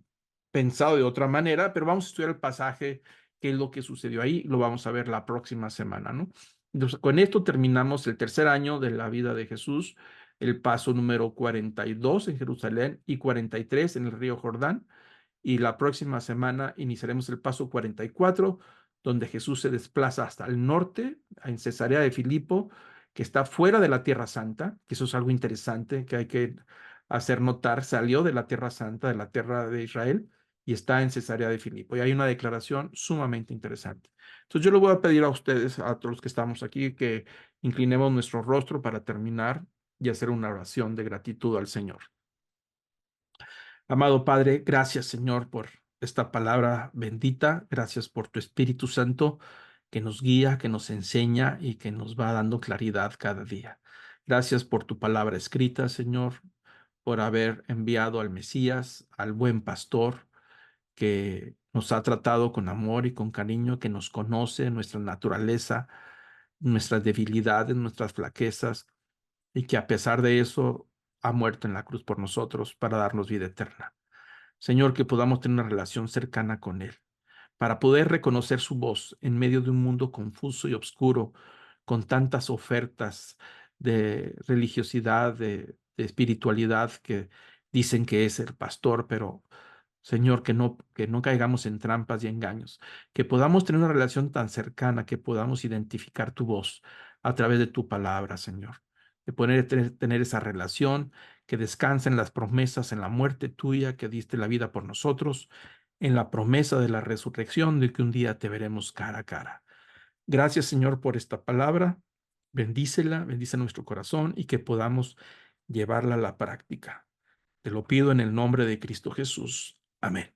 pensado de otra manera, pero vamos a estudiar el pasaje, qué es lo que sucedió ahí, lo vamos a ver la próxima semana, ¿no? Entonces, con esto terminamos el tercer año de la vida de Jesús, el paso número 42 en Jerusalén y 43 en el río Jordán. Y la próxima semana iniciaremos el paso 44, donde Jesús se desplaza hasta el norte, en Cesarea de Filipo, que está fuera de la Tierra Santa, que eso es algo interesante que hay que hacer notar. Salió de la Tierra Santa, de la tierra de Israel, y está en Cesarea de Filipo. Y hay una declaración sumamente interesante. Entonces yo le voy a pedir a ustedes, a todos los que estamos aquí, que inclinemos nuestro rostro para terminar y hacer una oración de gratitud al Señor. Amado Padre, gracias, Señor, por esta palabra bendita. Gracias por tu Espíritu Santo que nos guía, que nos enseña y que nos va dando claridad cada día. Gracias por tu palabra escrita, Señor, por haber enviado al Mesías, al buen pastor, que nos ha tratado con amor y con cariño, que nos conoce nuestra naturaleza, nuestras debilidades, nuestras flaquezas, y que a pesar de eso ha muerto en la cruz por nosotros para darnos vida eterna. Señor, que podamos tener una relación cercana con Él, para poder reconocer su voz en medio de un mundo confuso y oscuro, con tantas ofertas de religiosidad, de espiritualidad que dicen que es el pastor, pero Señor, que no caigamos en trampas y engaños, que podamos tener una relación tan cercana, que podamos identificar tu voz a través de tu palabra, Señor, de poder tener esa relación que descansa en las promesas, en la muerte tuya, que diste la vida por nosotros, en la promesa de la resurrección, de que un día te veremos cara a cara. Gracias, Señor, por esta palabra. Bendícela, bendice nuestro corazón y que podamos llevarla a la práctica. Te lo pido en el nombre de Cristo Jesús. Amén.